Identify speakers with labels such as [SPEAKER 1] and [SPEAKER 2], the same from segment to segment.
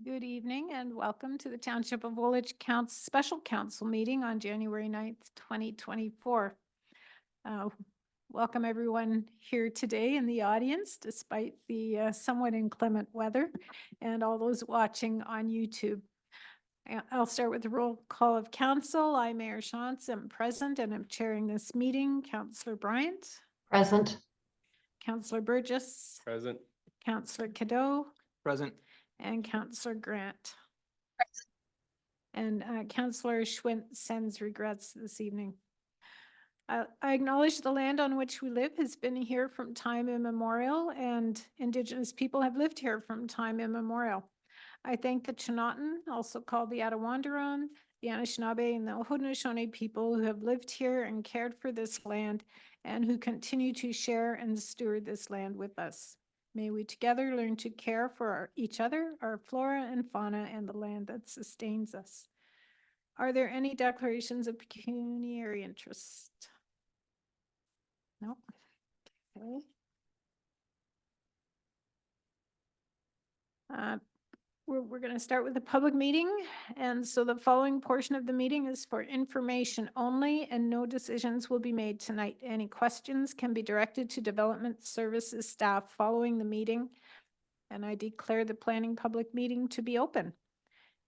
[SPEAKER 1] Good evening and welcome to the Township of Woolwich Special Council meeting on January 9th, 2024. Welcome everyone here today in the audience, despite the somewhat inclement weather, and all those watching on YouTube. I'll start with the roll call of council. I, Mayor Shantz, am present and I'm chairing this meeting. Councillor Bryant.
[SPEAKER 2] Present.
[SPEAKER 1] Councillor Burgess.
[SPEAKER 3] Present.
[SPEAKER 1] Councillor Cadeau.
[SPEAKER 3] Present.
[SPEAKER 1] And Councillor Grant. And Councillor Schwint sends regrets this evening. I acknowledge the land on which we live has been here from time immemorial, and Indigenous people have lived here from time immemorial. I thank the Chinootan, also called the Attawandaron, the Anishinaabe, and the Haudenosaunee people who have lived here and cared for this land and who continue to share and steward this land with us. May we together learn to care for each other, our flora and fauna, and the land that sustains us. Are there any declarations of pecuniary interest? No. Okay. We're going to start with the public meeting. And so the following portion of the meeting is for information only and no decisions will be made tonight. Any questions can be directed to Development Services staff following the meeting. And I declare the planning public meeting to be open.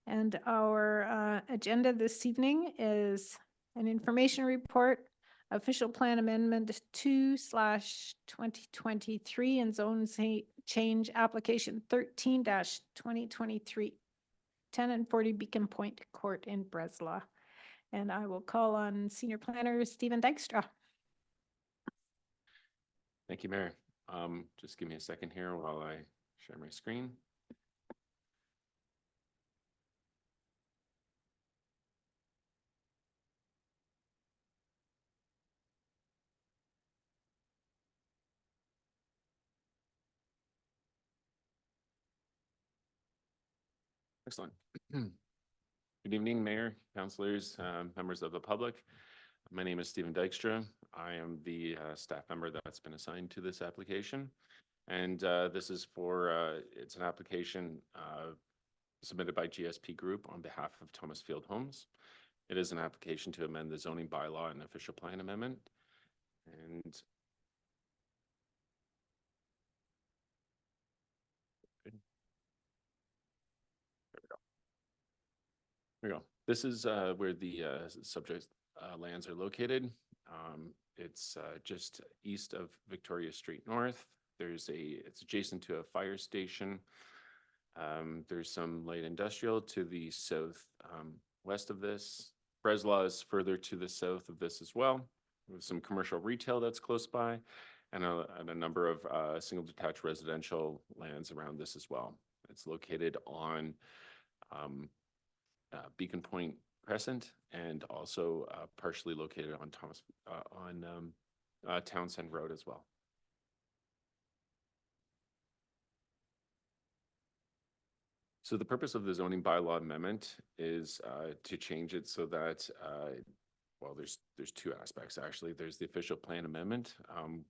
[SPEAKER 1] And our agenda this evening is an information report, official plan amendment 2/2023 and zone change application 13-2023, 10 and 40 Beacon Point Court in Breslau. And I will call on Senior Planner Stephen Dykstra.
[SPEAKER 3] Thank you, Mayor. Just give me a second here while I share my screen. Excellent. Good evening, Mayor, councilors, members of the public. My name is Stephen Dykstra. I am the staff member that's been assigned to this application. And this is for, it's an application submitted by GSP Group on behalf of Thomas Field Homes. It is an application to amend the zoning bylaw and official plan amendment. And There we go. This is where the subject lands are located. It's just east of Victoria Street North. It's adjacent to a fire station. There's some light industrial to the south west of this. Breslau is further to the south of this as well, with some commercial retail that's close by, and a number of single detached residential lands around this as well. It's located on Beacon Point Crescent, and also partially located on Townsend Road as well. So the purpose of the zoning bylaw amendment is to change it so that, well, there's two aspects actually. There's the official plan amendment,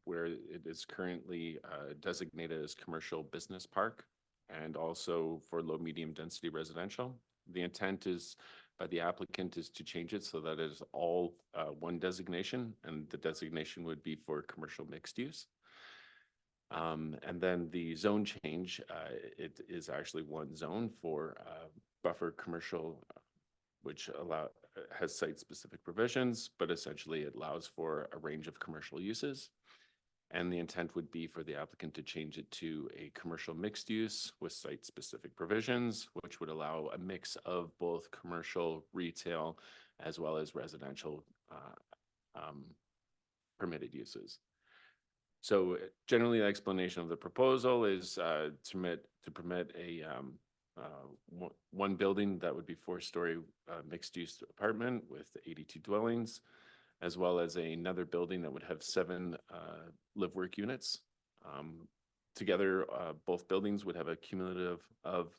[SPEAKER 3] where it is currently designated as commercial business park, and also for low medium density residential. The intent is by the applicant is to change it so that it is all one designation, and the designation would be for commercial mixed use. And then the zone change, it is actually one zone for buffer commercial, which has site specific provisions, but essentially it allows for a range of commercial uses. And the intent would be for the applicant to change it to a commercial mixed use with site specific provisions, which would allow a mix of both commercial, retail, as well as residential permitted uses. So generally the explanation of the proposal is to permit a one building that would be 4-story mixed use apartment with 82 dwellings, as well as another building that would have 7 live work units. Together, both buildings would have a cumulative of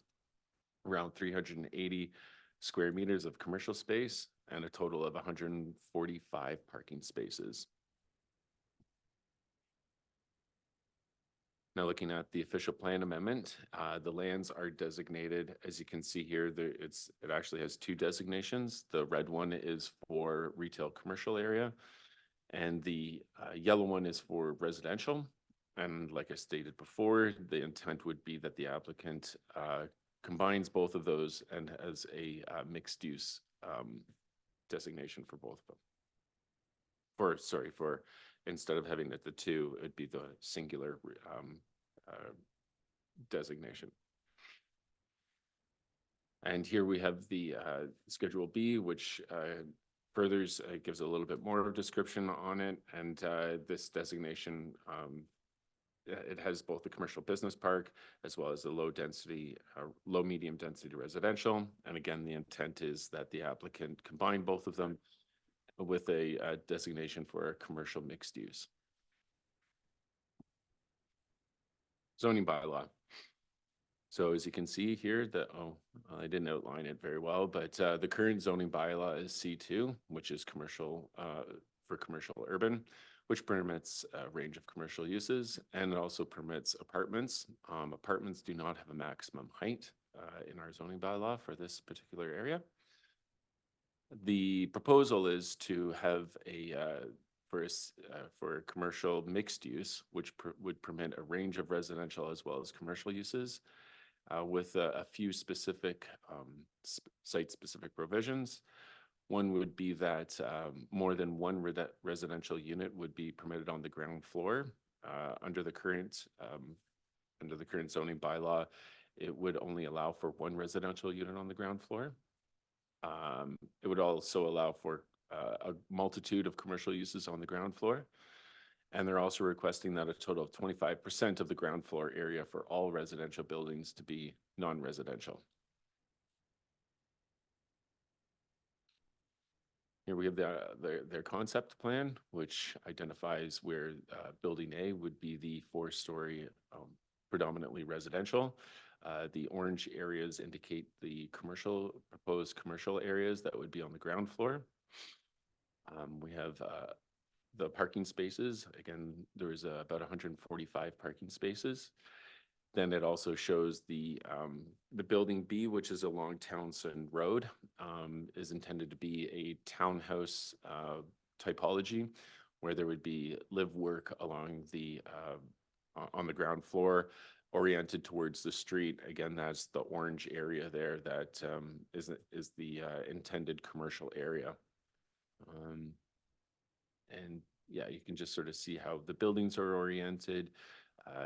[SPEAKER 3] around 380 square meters of commercial space and a total of 145 parking spaces. Now, looking at the official plan amendment, the lands are designated, as you can see here, it actually has two designations. The red one is for retail commercial area, and the yellow one is for residential. And like I stated before, the intent would be that the applicant combines both of those and has a mixed use designation for both of them. For instead of having the two, it'd be the singular designation. And here we have the Schedule B, which furthers, gives a little bit more description on it. And this designation, it has both the commercial business park as well as the low medium density residential. And again, the intent is that the applicant combine both of them with a designation for a commercial mixed use. Zoning bylaw. So as you can see here, I didn't outline it very well, but the current zoning bylaw is C2, which is commercial for commercial urban, which permits a range of commercial uses, and it also permits apartments. Apartments do not have a maximum height in our zoning bylaw for this particular area. The proposal is to have for a commercial mixed use, which would permit a range of residential as well as commercial uses, with a few specific site-specific provisions. One would be that more than one residential unit would be permitted on the ground floor. Under the current zoning bylaw, it would only allow for one residential unit on the ground floor. It would also allow for a multitude of commercial uses on the ground floor. And they're also requesting that a total of 25% of the ground floor area for all residential buildings to be non-residential. Here we have their concept plan, which identifies where building A would be the 4-story predominantly residential. The orange areas indicate the proposed commercial areas that would be on the ground floor. We have the parking spaces. Again, there is about 145 parking spaces. Then it also shows the building B, which is along Townsend Road, is intended to be a townhouse typology, where there would be live work along on the ground floor, oriented towards the street. Again, that's the orange area there that is the intended commercial area. And yeah, you can just sort of see how the buildings are oriented.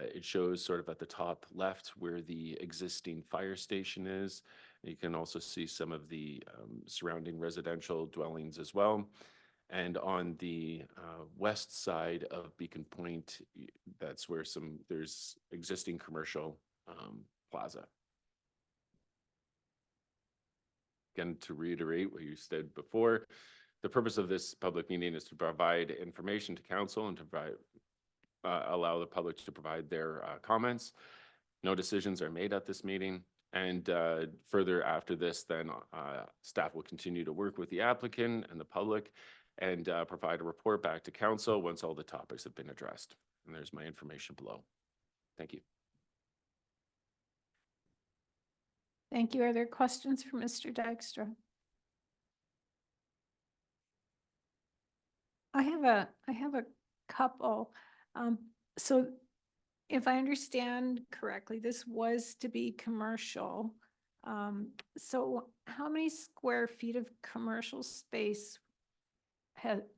[SPEAKER 3] It shows sort of at the top left where the existing fire station is. You can also see some of the surrounding residential dwellings as well. And on the west side of Beacon Point, that's where there's existing commercial plaza. Again, to reiterate what you said before, the purpose of this public meeting is to provide information to council and to allow the public to provide their comments. No decisions are made at this meeting. And further after this, then staff will continue to work with the applicant and the public and provide a report back to council once all the topics have been addressed. And there's my information below. Thank you.
[SPEAKER 1] Thank you. Are there questions for Mr. Dykstra? I have a couple. So if I understand correctly, this was to be commercial. So how many square feet of commercial space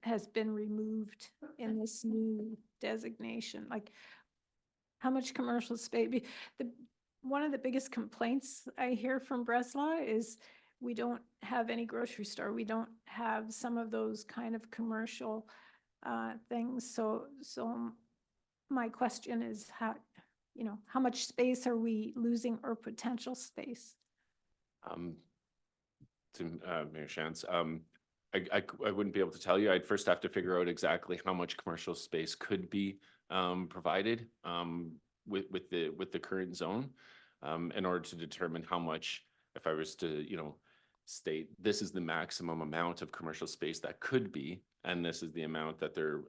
[SPEAKER 1] has been removed in this new designation? Like, how much commercial space? One of the biggest complaints I hear from Breslau is we don't have any grocery store. We don't have some of those kind of commercial things. So my question is how much space are we losing or potential space?
[SPEAKER 3] Mayor Shantz, I wouldn't be able to tell you. I'd first have to figure out exactly how much commercial space could be provided with the current zone in order to determine how much, if I was to, state this is the maximum amount of commercial space that could be, and this is the amount that they're,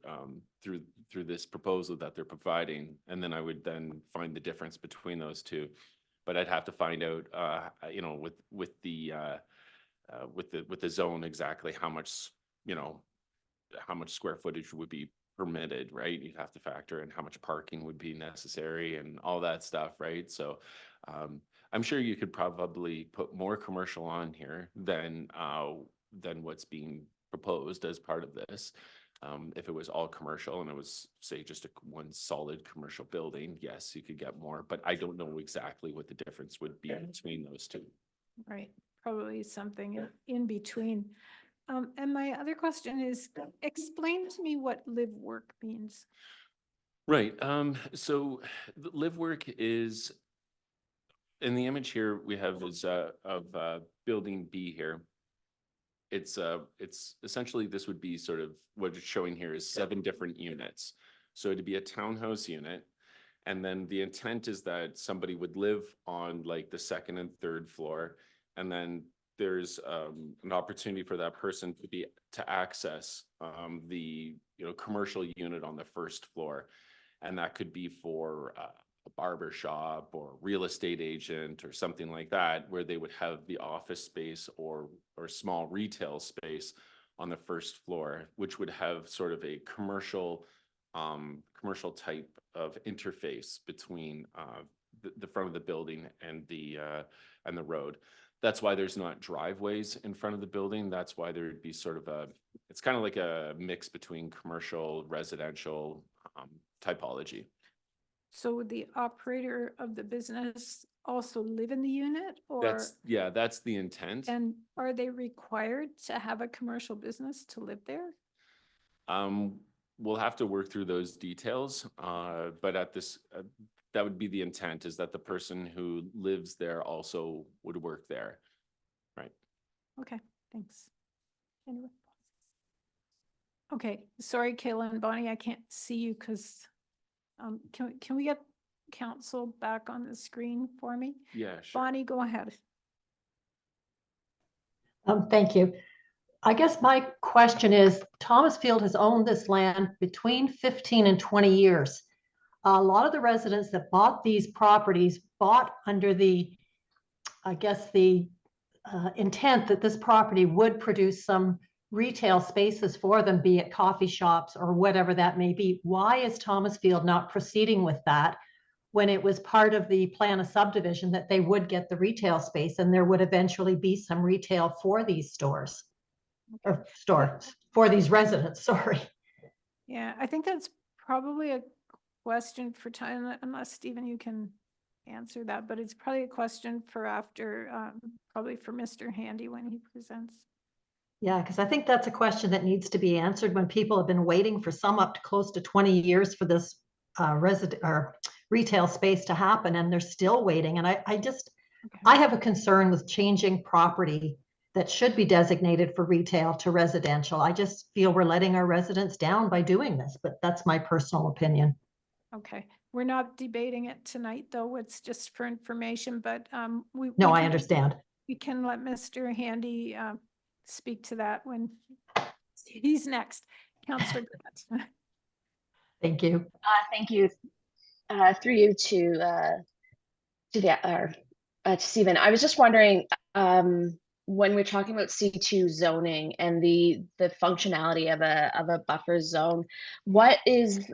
[SPEAKER 3] through this proposal that they're providing. And then I would then find the difference between those two. But I'd have to find out, you know, with the zone exactly how much, you know, how much square footage would be permitted, right? You'd have to factor in how much parking would be necessary and all that stuff, right? So I'm sure you could probably put more commercial on here than what's being proposed as part of this. If it was all commercial and it was, say, just one solid commercial building, yes, you could get more, but I don't know exactly what the difference would be between those two.
[SPEAKER 1] Right, probably something in between. And my other question is, explain to me what live work means.
[SPEAKER 3] Right. So the live work is, in the image here we have is of building B here. It's essentially, this would be sort of what it's showing here is 7 different units. So it'd be a townhouse unit. And then the intent is that somebody would live on like the 2nd and 3rd floor. And then there's an opportunity for that person to access the, you know, commercial unit on the 1st floor. And that could be for a barber shop or real estate agent or something like that, where they would have the office space or small retail space on the 1st floor, which would have sort of a commercial type of interface between the front of the building and the road. That's why there's not driveways in front of the building. That's why there'd be sort of it's kind of like a mix between commercial, residential typology.
[SPEAKER 1] So would the operator of the business also live in the unit, or?
[SPEAKER 3] That's the intent.
[SPEAKER 1] And are they required to have a commercial business to live there?
[SPEAKER 3] We'll have to work through those details, but at this, that would be the intent, is that the person who lives there also would work there, right?
[SPEAKER 1] Okay, thanks. Anyway. Okay, sorry, Kayla and Bonnie, I can't see you because can we get council back on the screen for me?
[SPEAKER 3] Yeah, sure.
[SPEAKER 1] Bonnie, go ahead.
[SPEAKER 2] Thank you. I guess my question is, Thomas Field has owned this land between 15 and 20 years. A lot of the residents that bought these properties bought under the, I guess, the intent that this property would produce some retail spaces for them, be it coffee shops or whatever that may be. Why is Thomas Field not proceeding with that when it was part of the plan of subdivision that they would get the retail space and there would eventually be some retail for these stores? Or stores for these residents, sorry.
[SPEAKER 1] Yeah, I think that's probably a question for time, unless Stephen, you can answer that, but it's probably a question for after, probably for Mr. Handy when he presents.
[SPEAKER 2] Yeah, because I think that's a question that needs to be answered when people have been waiting for some up to close to 20 years for this resident or retail space to happen, and they're still waiting. And I have a concern with changing property that should be designated for retail to residential. I just feel we're letting our residents down by doing this, but that's my personal opinion.
[SPEAKER 1] Okay, we're not debating it tonight, though. It's just for information, but
[SPEAKER 2] I understand.
[SPEAKER 1] We can let Mr. Handy speak to that when he's next. Councillor Grant.
[SPEAKER 2] Thank you.
[SPEAKER 4] Thank you. Through you to Stephen. I was just wondering, when we're talking about C2 zoning and the functionality of a buffer zone, what is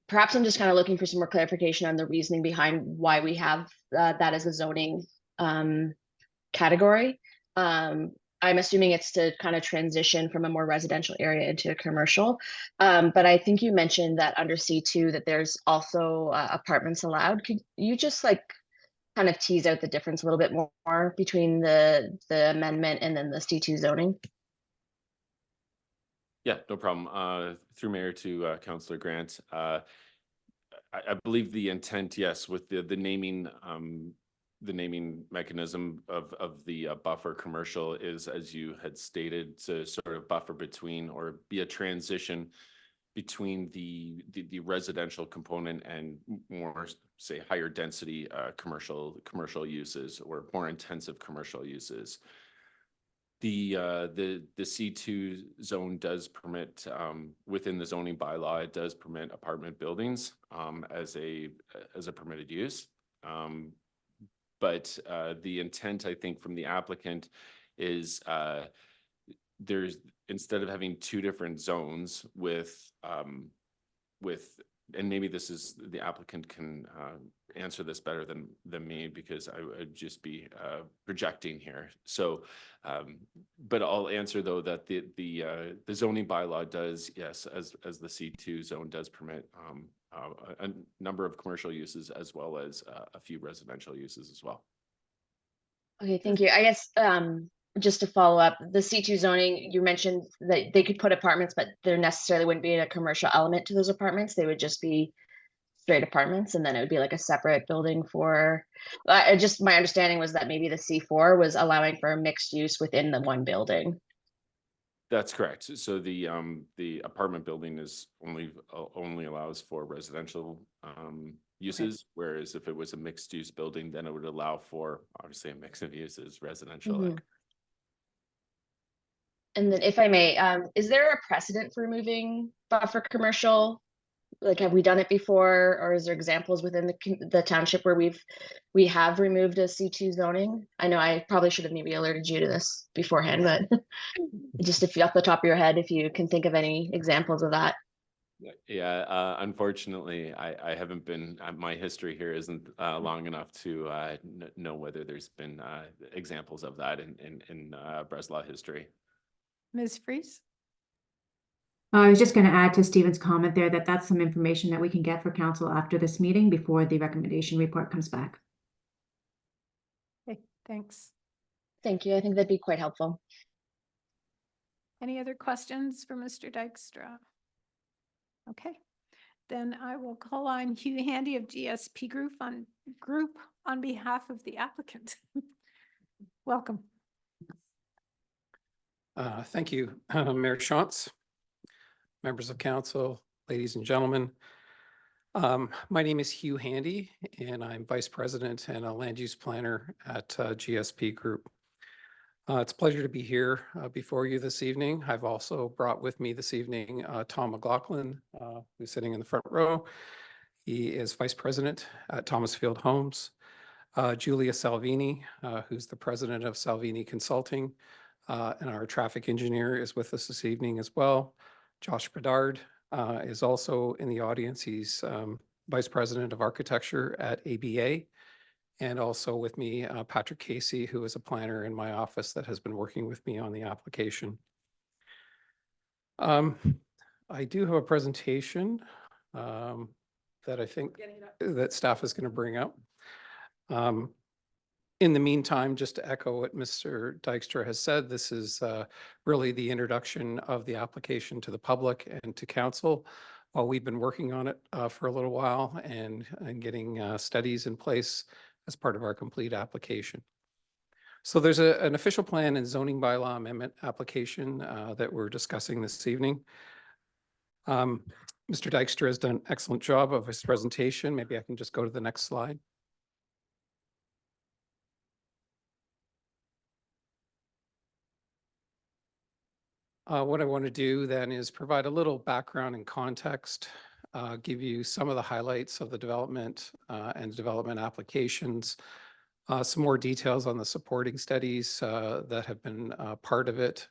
[SPEAKER 4] perhaps I'm just kind of looking for some more clarification on the reasoning behind why we have that as a zoning category. I'm assuming it's to kind of transition from a more residential area into a commercial. But I think you mentioned that under C2 that there's also apartments allowed. Could you just like kind of tease out the difference a little bit more between the amendment and then the C2 zoning?
[SPEAKER 3] Yeah, no problem. Through Mayor to Councillor Grant. I believe the intent, yes, with the naming mechanism of the buffer commercial is, as you had stated, to sort of buffer between or be a transition between the residential component and more, say, higher density commercial uses or more intensive commercial uses. The C2 zone does permit, within the zoning bylaw, it does permit apartment buildings as a permitted use. But the intent, I think, from the applicant is there's, instead of having two different zones with, and maybe this is, the applicant can answer this better than me, because I would just be projecting here. So, but I'll answer though that the zoning bylaw does, yes, as the C2 zone does permit a number of commercial uses as well as a few residential uses as well.
[SPEAKER 4] Okay, thank you. I guess just to follow up, the C2 zoning, you mentioned that they could put apartments, but there necessarily wouldn't be a commercial element to those apartments. They would just be straight apartments, and then it would be like a separate building for, just my understanding was that maybe the C4 was allowing for mixed use within the one building.
[SPEAKER 3] That's correct. So the apartment building is only allows for residential uses, whereas if it was a mixed use building, then it would allow for obviously a mix of uses, residential.
[SPEAKER 4] Mhm. And then if I may, is there a precedent for removing buffer commercial? Like, have we done it before, or is there examples within the township where we have removed a C2 zoning? I know I probably should have maybe alerted you to this beforehand, but just if you off the top of your head, if you can think of any examples of that.
[SPEAKER 3] Yeah, unfortunately, I haven't been, my history here isn't long enough to know whether there's been examples of that in Breslau history.
[SPEAKER 1] Ms. Freeze?
[SPEAKER 5] I was just going to add to Stephen's comment there that that's some information that we can get for council after this meeting before the recommendation report comes back.
[SPEAKER 1] Okay, thanks.
[SPEAKER 4] Thank you. I think that'd be quite helpful.
[SPEAKER 1] Any other questions for Mr. Dykstra? Okay, then I will call on Hugh Handy of GSP Group on behalf of the applicant. Welcome.
[SPEAKER 6] Thank you, Mayor Shantz, members of council, ladies and gentlemen. My name is Hugh Handy, and I'm Vice President and a Land Use Planner at GSP Group. It's a pleasure to be here before you this evening. I've also brought with me this evening Tom McLaughlin, who's sitting in the front row. He is Vice President at Thomasfield Homes. Julia Salvini, who's the President of Salvini Consulting, and our traffic engineer is with us this evening as well. Josh Bedard is also in the audience. He's Vice President of Architecture at ABA. And also with me, Patrick Casey, who is a planner in my office that has been working with me on the application. I do have a presentation that I think that staff is going to bring up. In the meantime, just to echo what Mr. Dykstra has said, this is really the introduction of the application to the public and to council. While we've been working on it for a little while and getting studies in place as part of our complete application. So there's an official plan and zoning bylaw amendment application that we're discussing this evening. Mr. Dykstra has done an excellent job of his presentation. Maybe I can just go to the next slide. What I want to do then is provide a little background and context, give you some of the highlights of the development and development applications, some more details on the supporting studies that have been part of it,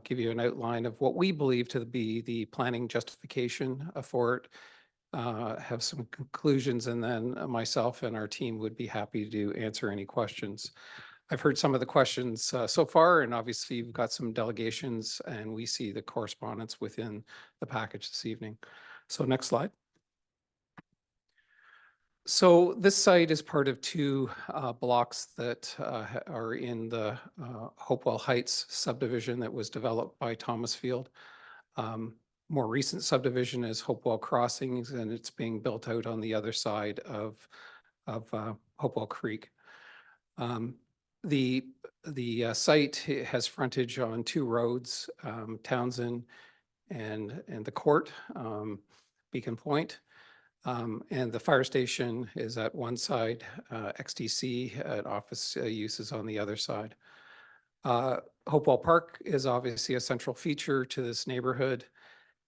[SPEAKER 6] give you an outline of what we believe to be the planning justification for it, have some conclusions, and then myself and our team would be happy to answer any questions. I've heard some of the questions so far, and obviously you've got some delegations, and we see the correspondence within the package this evening. So next slide. So this site is part of two blocks that are in the Hopewell Heights subdivision that was developed by Thomasfield. More recent subdivision is Hopewell Crossings, and it's being built out on the other side of Hopewell Creek. The site has frontage on two roads, Townsend and the Court, Beacon Point. And the fire station is at one side, XTC at office uses on the other side. Hopewell Park is obviously a central feature to this neighborhood,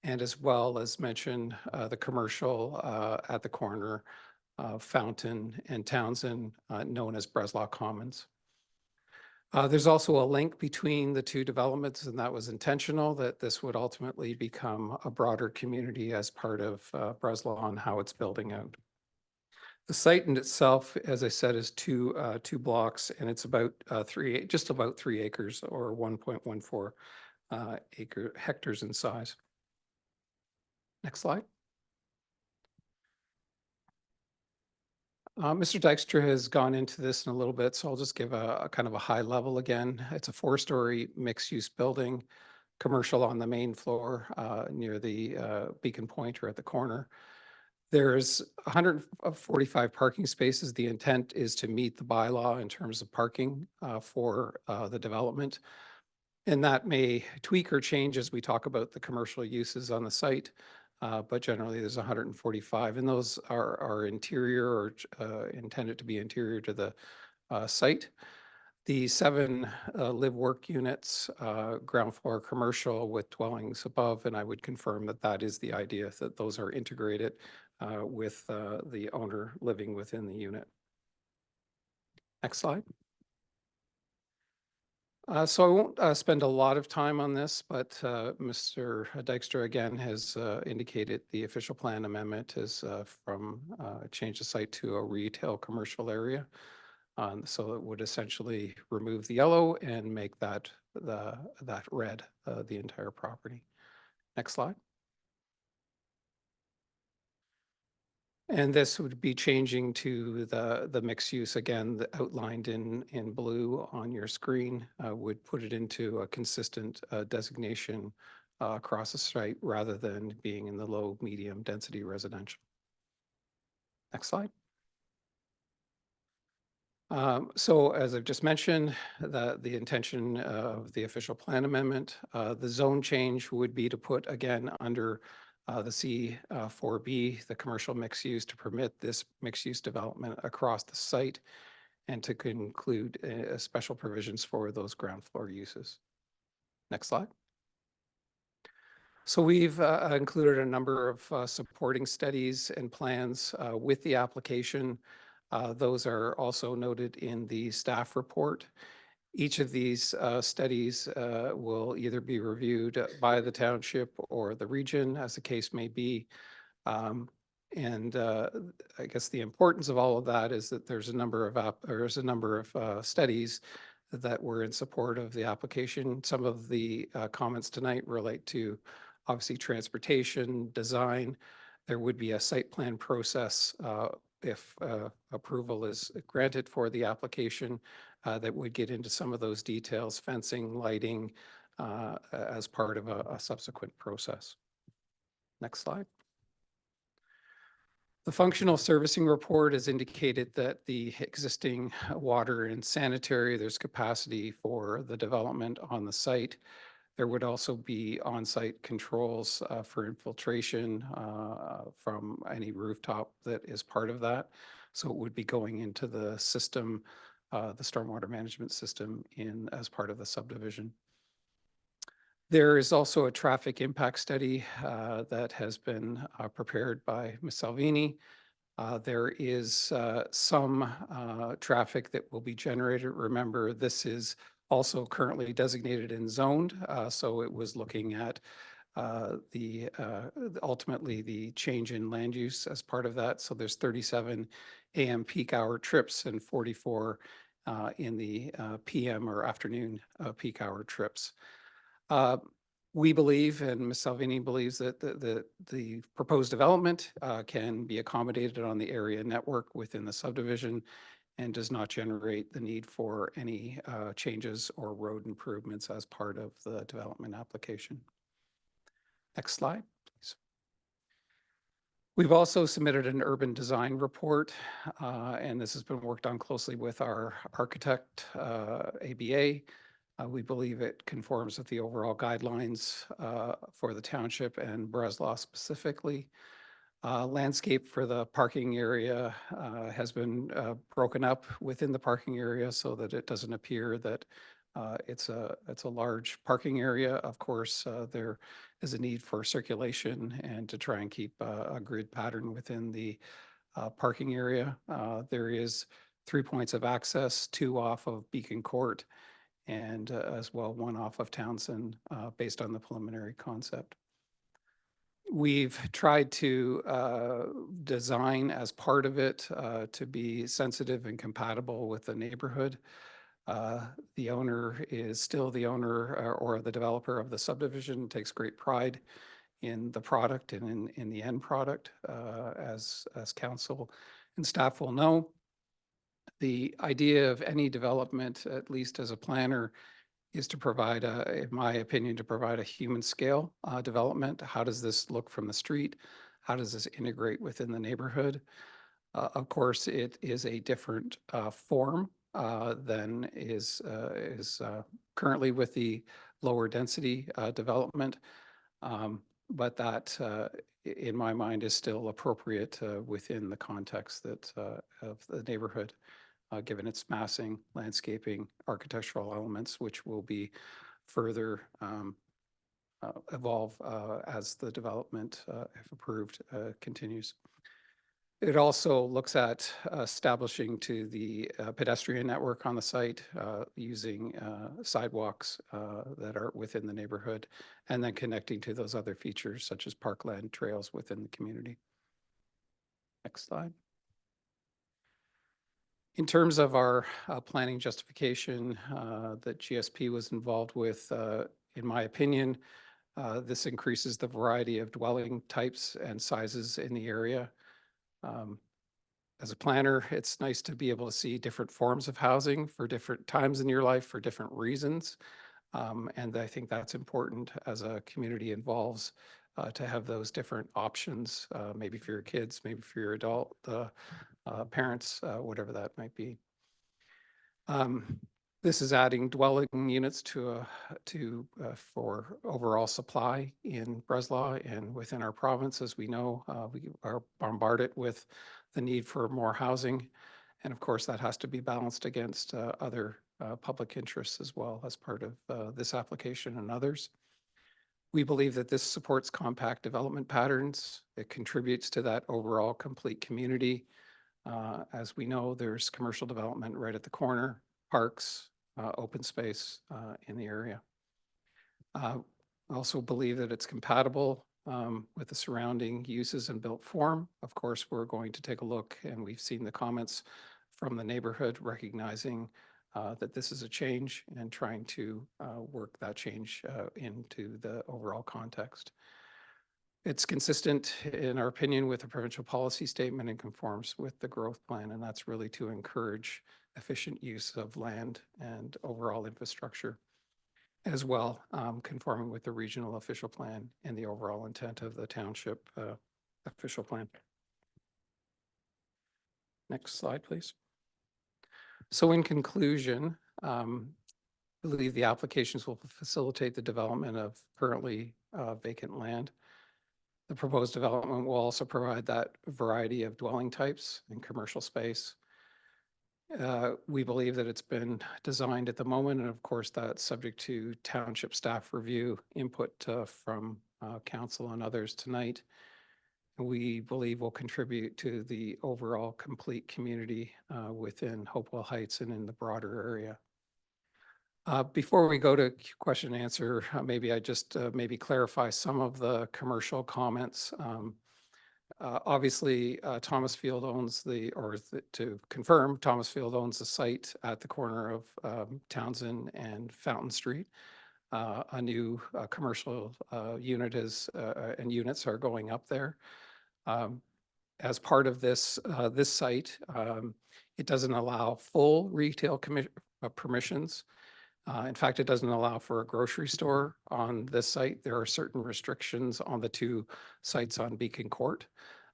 [SPEAKER 6] and as well as mentioned, the commercial at the corner of Fountain and Townsend, known as Breslaw Commons. There's also a link between the two developments, and that was intentional, that this would ultimately become a broader community as part of Breslaw and how it's building out. The site in itself, as I said, is two blocks, and it's about just about 3 acres, or 1.14 hectares in size. Next slide. Mr. Dykstra has gone into this in a little bit, so I'll just give a kind of a high level again. It's a 4-story mixed-use building, commercial on the main floor near the Beacon Point or at the corner. There's 145 parking spaces. The intent is to meet the bylaw in terms of parking for the development. And that may tweak or change as we talk about the commercial uses on the site. But generally there's 145, and those are interior or intended to be interior to the site. The 7 live-work units, ground floor commercial with dwellings above, and I would confirm that that is the idea, that those are integrated with the owner living within the unit. Next slide. So I won't spend a lot of time on this, but Mr. Dykstra again has indicated the official plan amendment is from change the site to a retail commercial area. So it would essentially remove the yellow and make that red, the entire property. Next slide. And this would be changing to the mixed use again, outlined in blue on your screen, would put it into a consistent designation across the site rather than being in the low medium density residential. Next slide. So as I've just mentioned, the intention of the official plan amendment, the zone change would be to put again under the C4B, the commercial mixed use, to permit this mixed use development across the site and to include special provisions for those ground floor uses. Next slide. So we've included a number of supporting studies and plans with the application. Those are also noted in the staff report. Each of these studies will either be reviewed by the township or the region, as the case may be. And I guess the importance of all of that is that there's a number of studies that were in support of the application. Some of the comments tonight relate to obviously transportation, design. There would be a site plan process if approval is granted for the application that would get into some of those details, fencing, lighting, as part of a subsequent process. Next slide. The functional servicing report has indicated that the existing water and sanitary, there's capacity for the development on the site. There would also be on-site controls for infiltration from any rooftop that is part of that. So it would be going into the system, the stormwater management system as part of the subdivision. There is also a traffic impact study that has been prepared by Ms. Salvini. There is some traffic that will be generated. Remember, this is also currently designated and zoned, so it was looking at ultimately the change in land use as part of that. So there's 37 AM peak hour trips and 44 in the PM or afternoon peak hour trips. We believe, and Ms. Salvini believes, that the proposed development can be accommodated on the area network within the subdivision and does not generate the need for any changes or road improvements as part of the development application. Next slide, please. We've also submitted an urban design report, and this has been worked on closely with our architect, ABA. We believe it conforms with the overall guidelines for the township and Breslaw specifically. Landscape for the parking area has been broken up within the parking area so that it doesn't appear that It's a large parking area. Of course, there is a need for circulation and to try and keep a grid pattern within the parking area. There is 3 points of access, 2 off of Beacon Court and as well 1 off of Townsend based on the preliminary concept. We've tried to design as part of it to be sensitive and compatible with the neighborhood. The owner is still the owner or the developer of the subdivision, takes great pride in the product and in the end product, as council and staff will know. The idea of any development, at least as a planner, is to provide, in my opinion, to provide a human scale development. How does this look from the street? How does this integrate within the neighborhood? Of course, it is a different form than is currently with the lower density development. But that, in my mind, is still appropriate within the context that of the neighborhood, given its massing, landscaping, architectural elements, which will be further evolve as the development, if approved, continues. It also looks at establishing to the pedestrian network on the site using sidewalks that are within the neighborhood and then connecting to those other features such as parkland trails within the community. Next slide. In terms of our planning justification that GSP was involved with, in my opinion, this increases the variety of dwelling types and sizes in the area. As a planner, it's nice to be able to see different forms of housing for different times in your life for different reasons. And I think that's important as a community evolves to have those different options, maybe for your kids, maybe for your adult parents, whatever that might be. This is adding dwelling units for overall supply in Breslau and within our province. As we know, we are bombarded with the need for more housing. And of course, that has to be balanced against other public interests as well as part of this application and others. We believe that this supports compact development patterns. It contributes to that overall complete community. As we know, there's commercial development right at the corner, parks, open space in the area. I also believe that it's compatible with the surrounding uses and built form. Of course, we're going to take a look, and we've seen the comments from the neighborhood recognizing that this is a change and trying to work that change into the overall context. It's consistent, in our opinion, with the provincial policy statement and conforms with the growth plan, and that's really to encourage efficient use of land and overall infrastructure, as well conforming with the regional official plan and the overall intent of the township official plan. Next slide, please. So in conclusion, I believe the applications will facilitate the development of currently vacant land. The proposed development will also provide that variety of dwelling types and commercial space. We believe that it's been designed at the moment, and of course that's subject to township staff review, input from council and others tonight. We believe will contribute to the overall complete community within Hopewell Heights and in the broader area. Before we go to question and answer, maybe I just maybe clarify some of the commercial comments. Obviously, Thomas Field owns to confirm, Thomas Field owns the site at the corner of Townsend and Fountain Street. A new commercial unit and units are going up there. As part of this site, it doesn't allow full retail permissions. In fact, it doesn't allow for a grocery store on this site. There are certain restrictions on the 2 sites on Beacon Court,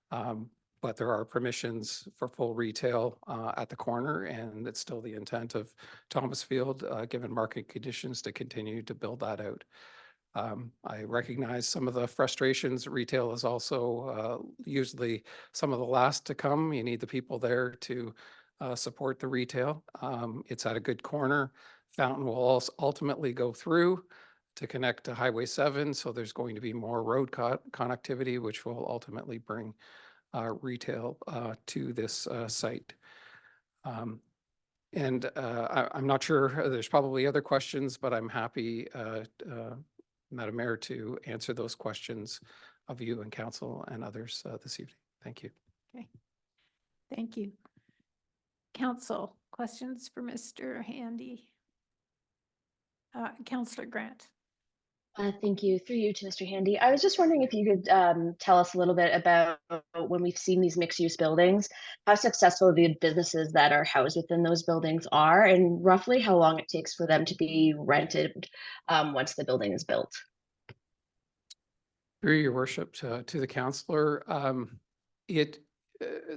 [SPEAKER 6] but there are permissions for full retail at the corner, and it's still the intent of Thomas Field, given market conditions, to continue to build that out. I recognize some of the frustrations. Retail is also usually some of the last to come. You need the people there to support the retail. It's at a good corner. Fountain will also ultimately go through to connect to Highway 7. So there's going to be more road connectivity, which will ultimately bring retail to this site. I'm not sure, there's probably other questions, but I'm happy, Madam Mayor, to answer those questions of you and council and others this evening. Thank you.
[SPEAKER 1] Okay, thank you. Council, questions for Mr. Handy? Councillor Grant.
[SPEAKER 4] Thank you. Through you to Mr. Handy. I was just wondering if you could tell us a little bit about when we've seen these mixed-use buildings, how successful the businesses that are housed within those buildings are, and roughly how long it takes for them to be rented once the building is built.
[SPEAKER 6] Through your worship to the councillor,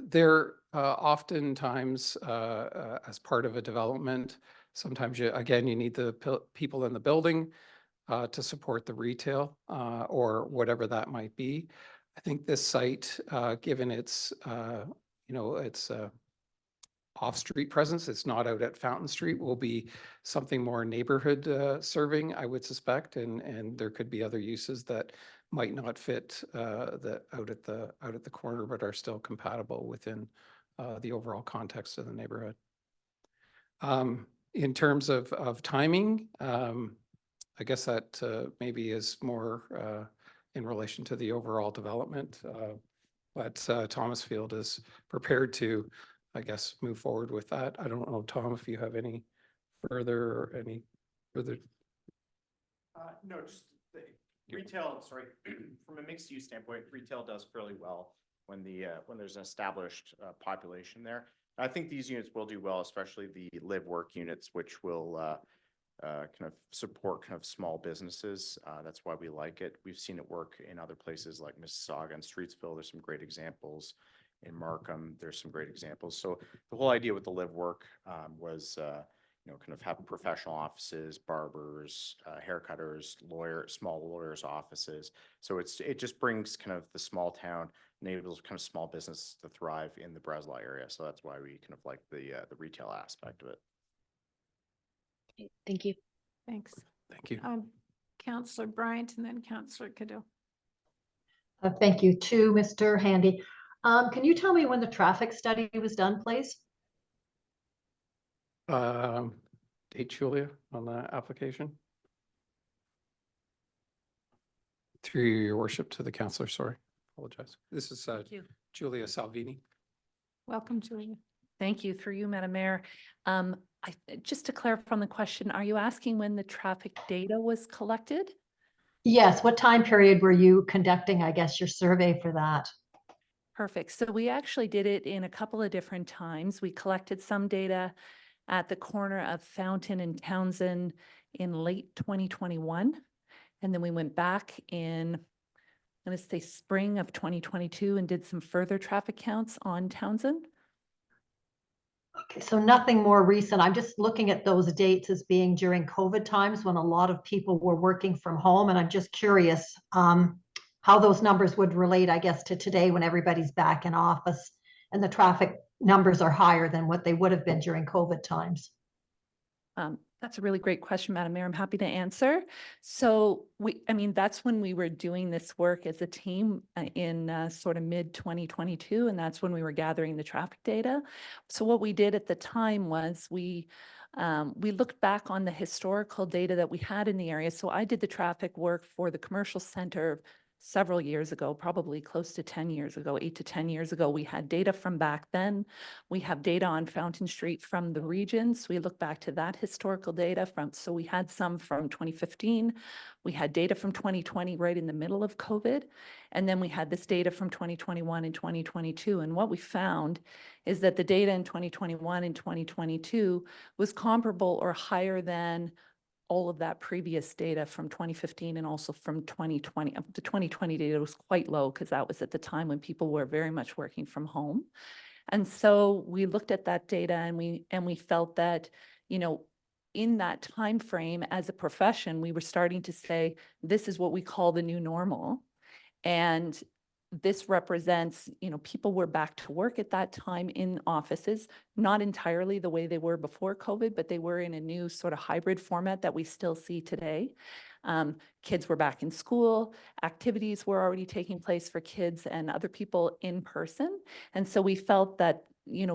[SPEAKER 6] they're oftentimes as part of a development. Sometimes you need the people in the building to support the retail or whatever that might be. I think this site, given its its off-street presence, it's not out at Fountain Street, will be something more neighborhood serving, I would suspect, and there could be other uses that might not fit out at the corner, but are still compatible within the overall context of the neighborhood. In terms of timing, I guess that maybe is more in relation to the overall development, but Thomasfield is prepared to, I guess, move forward with that. I don't know, Tom, if you have any further.
[SPEAKER 7] No, just the retail, sorry, from a mixed use standpoint, retail does fairly well when there's an established population there. I think these units will do well, especially the live work units, which will kind of support kind of small businesses. That's why we like it. We've seen it work in other places like Mississauga and Streetsville. There's some great examples. In Markham, there's some great examples. So the whole idea with the live work was, kind of have professional offices, barbers, haircutters, small lawyers' offices. So it just brings kind of the small town, enables kind of small business to thrive in the Breslau area. So that's why we kind of like the retail aspect of it.
[SPEAKER 4] Okay, thank you.
[SPEAKER 1] Thanks.
[SPEAKER 6] Thank you.
[SPEAKER 1] Councillor Bryant and then Councillor Cadeau.
[SPEAKER 2] Thank you to Mr. Handy. Can you tell me when the traffic study was done, please?
[SPEAKER 6] Date, Julia, on the application. Through your worship to the councillor, sorry, apologize. This is Julia Salvini.
[SPEAKER 1] Welcome, Julia.
[SPEAKER 8] Thank you. Through you, Madam Mayor. Just to clarify on the question, are you asking when the traffic data was collected?
[SPEAKER 2] Yes. What time period were you conducting, I guess, your survey for that?
[SPEAKER 8] Perfect. So we actually did it in a couple of different times. We collected some data at the corner of Fountain and Townsend in late 2021. And then we went back in, I'm going to say spring of 2022 and did some further traffic counts on Townsend.
[SPEAKER 2] Okay, so nothing more recent. I'm just looking at those dates as being during COVID times when a lot of people were working from home. And I'm just curious how those numbers would relate, I guess, to today when everybody's back in office and the traffic numbers are higher than what they would have been during COVID times.
[SPEAKER 8] That's a really great question, Madam Mayor. I'm happy to answer. So that's when we were doing this work as a team in sort of mid 2022, and that's when we were gathering the traffic data. So what we did at the time was we looked back on the historical data that we had in the area. So I did the traffic work for the commercial center several years ago, probably close to 10 years ago, 8 to 10 years ago. We had data from back then. We have data on Fountain Street from the regions. We look back to that historical data so we had some from 2015. We had data from 2020 right in the middle of COVID. And then we had this data from 2021 and 2022. And what we found is that the data in 2021 and 2022 was comparable or higher than all of that previous data from 2015 and also from 2020. The 2020 data was quite low because that was at the time when people were very much working from home. And so we looked at that data and we felt that, in that time frame as a profession, we were starting to say, this is what we call the new normal. And this represents, people were back to work at that time in offices, not entirely the way they were before COVID, but they were in a new sort of hybrid format that we still see today. Kids were back in school, activities were already taking place for kids and other people in person. And so we felt that,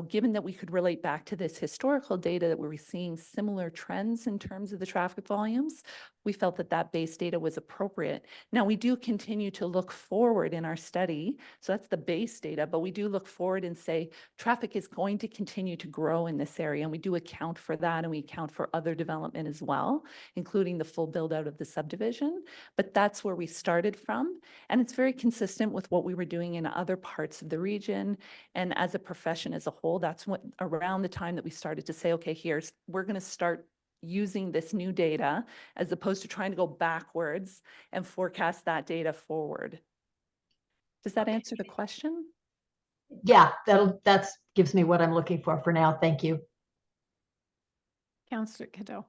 [SPEAKER 8] given that we could relate back to this historical data that we were seeing similar trends in terms of the traffic volumes, we felt that that base data was appropriate. Now, we do continue to look forward in our study. So that's the base data, but we do look forward and say traffic is going to continue to grow in this area. And we do account for that, and we account for other development as well, including the full build out of the subdivision. But that's where we started from. And it's very consistent with what we were doing in other parts of the region. And as a profession as a whole, that's what around the time that we started to say, okay, we're going to start using this new data as opposed to trying to go backwards and forecast that data forward. Does that answer the question?
[SPEAKER 2] Yeah, that's gives me what I'm looking for now. Thank you.
[SPEAKER 1] Councillor Cadeau.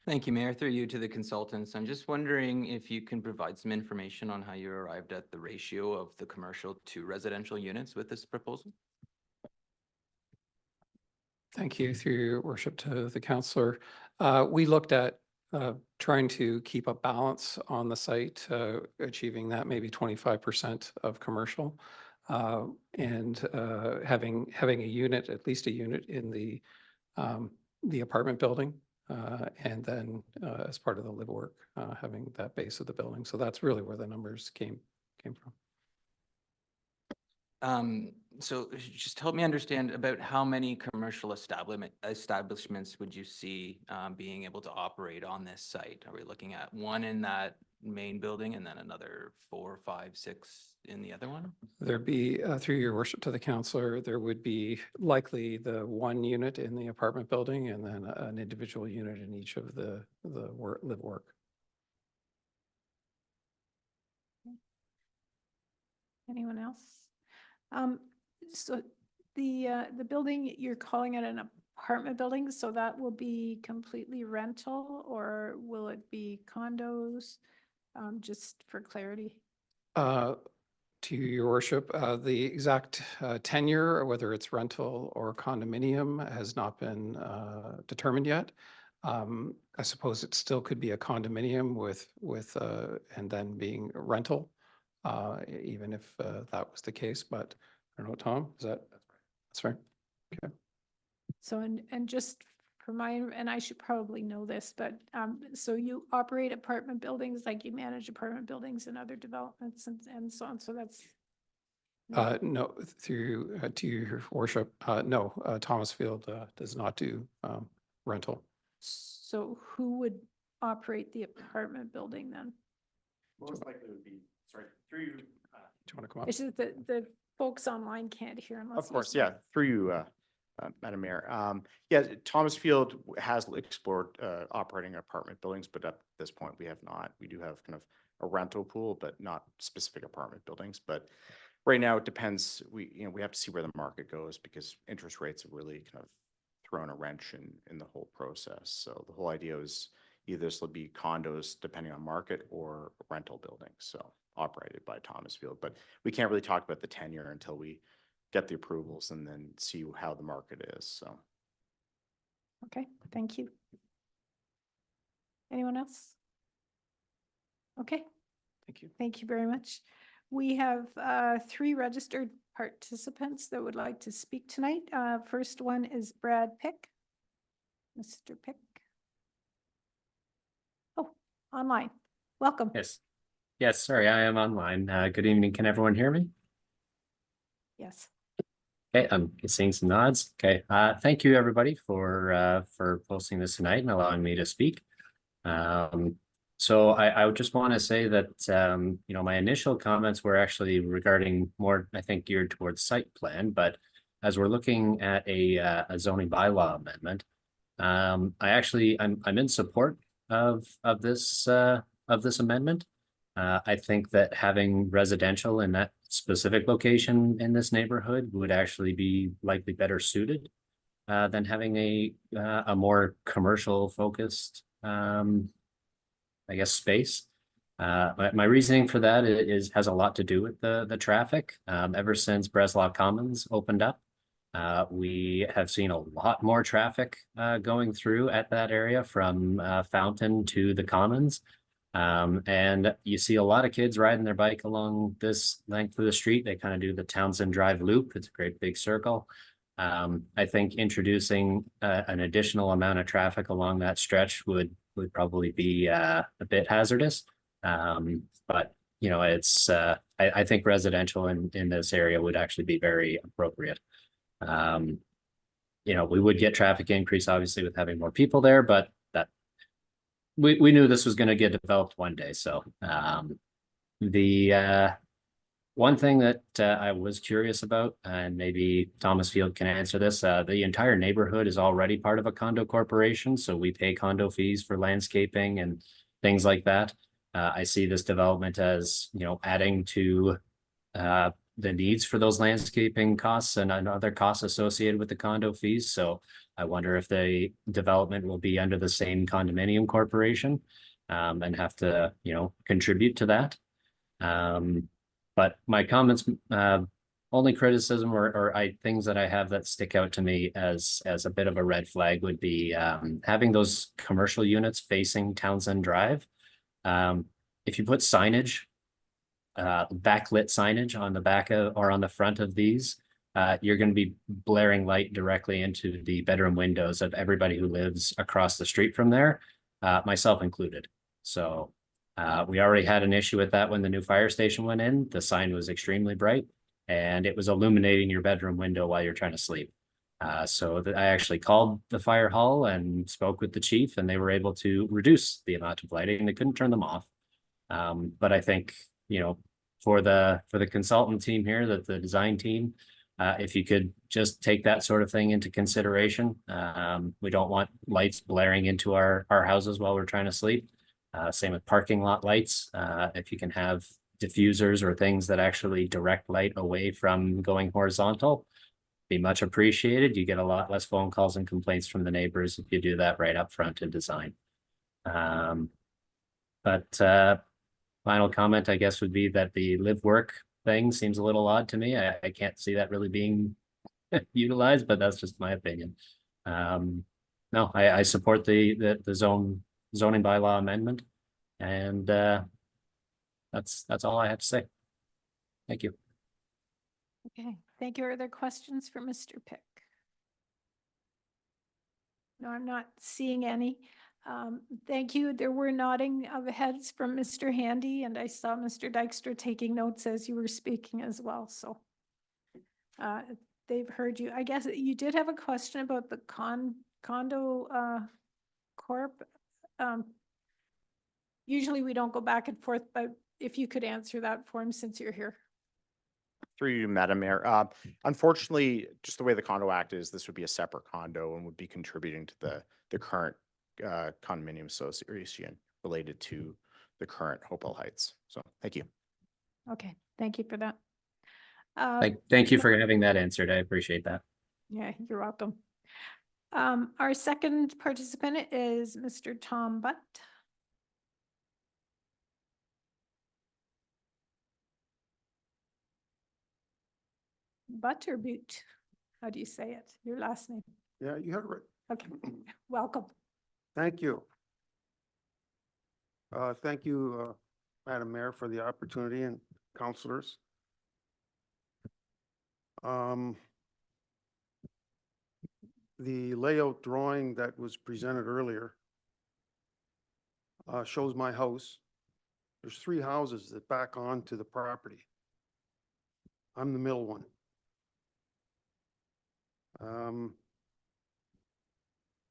[SPEAKER 9] Thank you, Mayor. Through you to the consultants. I'm just wondering if you can provide some information on how you arrived at the ratio of the commercial to residential units with this proposal.
[SPEAKER 6] Thank you, through your worship, to the councillor. We looked at trying to keep a balance on the site, achieving that maybe 25% of commercial, and having a unit, at least a unit in the apartment building, and then as part of the live work, having that base of the building. So that's really where the numbers came from.
[SPEAKER 9] So just help me understand about how many commercial establishments would you see being able to operate on this site? Are we looking at one in that main building and then another 4, 5, 6 in the other one?
[SPEAKER 6] There'd be, through your worship to the councillor, there would be likely the one unit in the apartment building and then an individual unit in each of the live work.
[SPEAKER 1] Anyone else? So the building, you're calling it an apartment building, so that will be completely rental, or will it be condos? Just for clarity.
[SPEAKER 6] To your worship, the exact tenure, or whether it's rental or condominium, has not been determined yet. I suppose it still could be a condominium with and then being rental, even if that was the case. But I don't know, Tom, is that? That's right. Okay. So,
[SPEAKER 1] and just for and I should probably know this, but so you operate apartment buildings, like you manage apartment buildings and other developments and so on. So that's.
[SPEAKER 6] No, through to your worship, no, Thomas Field does not do rental.
[SPEAKER 1] So who would operate the apartment building then?
[SPEAKER 7] Most likely would be, sorry, through you.
[SPEAKER 6] Do you want to come up?
[SPEAKER 1] It's just the folks online can't hear unless.
[SPEAKER 7] Of course, yeah, through you, Madam Mayor. Yeah, Thomas Field has explored operating apartment buildings, but at this point we have not. We do have kind of a rental pool, but not specific apartment buildings. But right now it depends. We have to see where the market goes, because interest rates have really kind of thrown a wrench in the whole process. So the whole idea is either this will be condos depending on market, or rental buildings, so operated by Thomas Field. But we can't really talk about the tenure until we get the approvals and then see how the market is. So.
[SPEAKER 1] Okay, thank you. Anyone else? Okay.
[SPEAKER 6] Thank you.
[SPEAKER 1] Thank you very much. We have 3 registered participants that would like to speak tonight. First one is Brad Pick. Mr. Pick. Oh, online. Welcome.
[SPEAKER 10] Yes. Yes, sorry, I am online. Good evening. Can everyone hear me?
[SPEAKER 1] Yes.
[SPEAKER 10] Okay, I'm seeing some nods. Okay, thank you everybody for posting this tonight and allowing me to speak. So I would just want to say that my initial comments were actually regarding more, I think, geared towards site plan, but as we're looking at a zoning bylaw amendment, I'm in support of this amendment. I think that having residential in that specific location in this neighborhood would actually be likely better suited than having a more commercial focused, I guess, space. My reasoning for that has a lot to do with the traffic. Ever since Breslau Commons opened up, we have seen a lot more traffic going through at that area from Fountain to the Commons. And you see a lot of kids riding their bike along this length of the street. They kind of do the Townsend Drive loop. It's a great big circle. I think introducing an additional amount of traffic along that stretch would probably be a bit hazardous. But you know, it's I think residential in this area would actually be very appropriate. You know, we would get traffic increase obviously with having more people there, but that we knew this was going to get developed one day. So the one thing that I was curious about, and maybe Thomas Field can answer this, the entire neighborhood is already part of a condo corporation, so we pay condo fees for landscaping and things like that. I see this development as, you know, adding to the needs for those landscaping costs and other costs associated with the condo fees. So I wonder if the development will be under the same condominium corporation and have to, you know, contribute to that. But my comments, only criticism or things that I have that stick out to me as a bit of a red flag would be having those commercial units facing Townsend Drive. If you put signage, backlit signage on the back of or on the front of these, you're going to be blaring light directly into the bedroom windows of everybody who lives across the street from there, myself included. So we already had an issue with that when the new fire station went in. The sign was extremely bright and it was illuminating your bedroom window while you're trying to sleep. So I actually called the fire hall and spoke with the chief, and they were able to reduce the amount of lighting. They couldn't turn them off. But I think, you know, for the consultant team here, that the design team, if you could just take that sort of thing into consideration. We don't want lights blaring into our houses while we're trying to sleep. Same with parking lot lights. If you can have diffusers or things that actually direct light away from going horizontal, be much appreciated. You get a lot less phone calls and complaints from the neighbors if you do that right up front in design. But final comment, I guess, would be that the live work thing seems a little odd to me. I can't see that really being utilized, but that's just my opinion. No, I support the zoning bylaw amendment, and that's all I have to say. Thank you.
[SPEAKER 1] Okay, thank you. Are there questions for Mr. Pick? No, I'm not seeing any. Thank you. There were nodding of heads from Mr. Handy, and I saw Mr. Dykstra taking notes as you were speaking as well. So they've heard you. I guess you did have a question about the condo corp. Usually we don't go back and forth, but if you could answer that for him since you're here.
[SPEAKER 7] Through you, Madam Mayor. Unfortunately, just the way the Condo Act is, this would be a separate condo and would be contributing to the current condominium association related to the current Hopewell Heights. So thank you.
[SPEAKER 1] Okay, thank you for that.
[SPEAKER 10] Thank you for having that answered. I appreciate that.
[SPEAKER 1] Yeah, you're welcome. Our second participant is Mr. Tom Butt. Butt or Boot? How do you say it? Your last name?
[SPEAKER 11] Yeah, you have it right.
[SPEAKER 1] Okay, welcome.
[SPEAKER 11] Thank you. Thank you, Madam Mayor, for the opportunity, and councilors. The layout drawing that was presented earlier shows my house. There's 3 houses that back onto the property. I'm the middle one.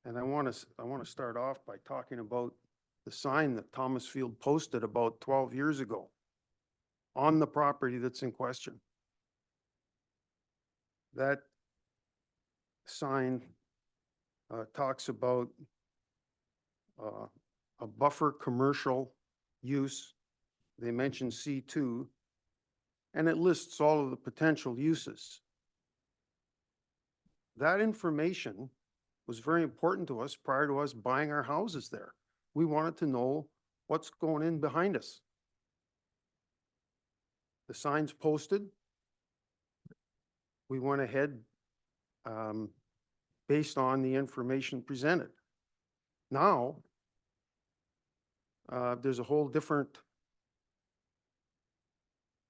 [SPEAKER 11] And I want to start off by talking about the sign that Thomas Field posted about 12 years ago on the property that's in question. That sign talks about a buffer commercial use. They mention C2, and it lists all of the potential uses. That information was very important to us prior to us buying our houses there. We wanted to know what's going in behind us. the sign's posted. We went ahead based on the information presented. Now, there's a whole different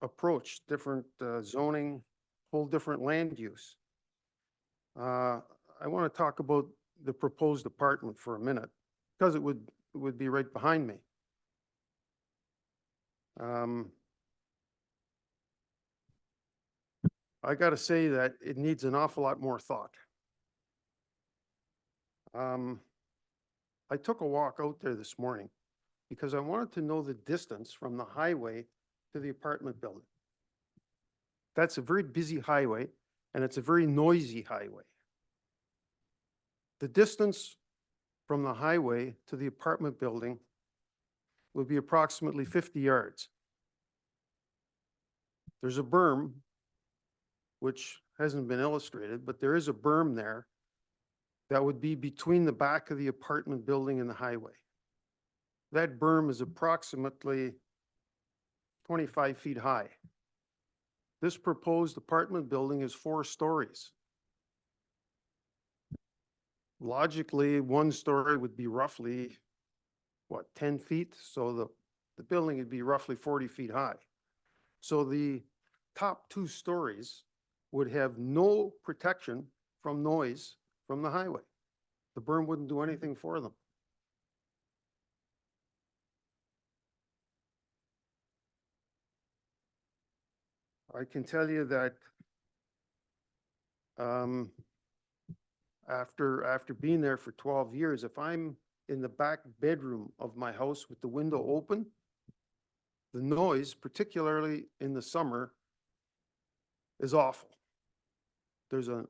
[SPEAKER 11] approach, different zoning, whole different land use. I want to talk about the proposed apartment for a minute, because it would be right behind me. I got to say that it needs an awful lot more thought. I took a walk out there this morning because I wanted to know the distance from the highway to the apartment building. That's a very busy highway, and it's a very noisy highway. The distance from the highway to the apartment building would be approximately 50 yards. There's a berm, which hasn't been illustrated, but there is a berm there that would be between the back of the apartment building and the highway. That berm is approximately 25 feet high. This proposed apartment building is 4 stories. Logically, 1 story would be roughly, what, 10 feet? So the building would be roughly 40 feet high. So the top 2 stories would have no protection from noise from the highway. The berm wouldn't do anything for them. I can tell you that after being there for 12 years, if I'm in the back bedroom of my house with the window open, the noise, particularly in the summer, is awful. There's a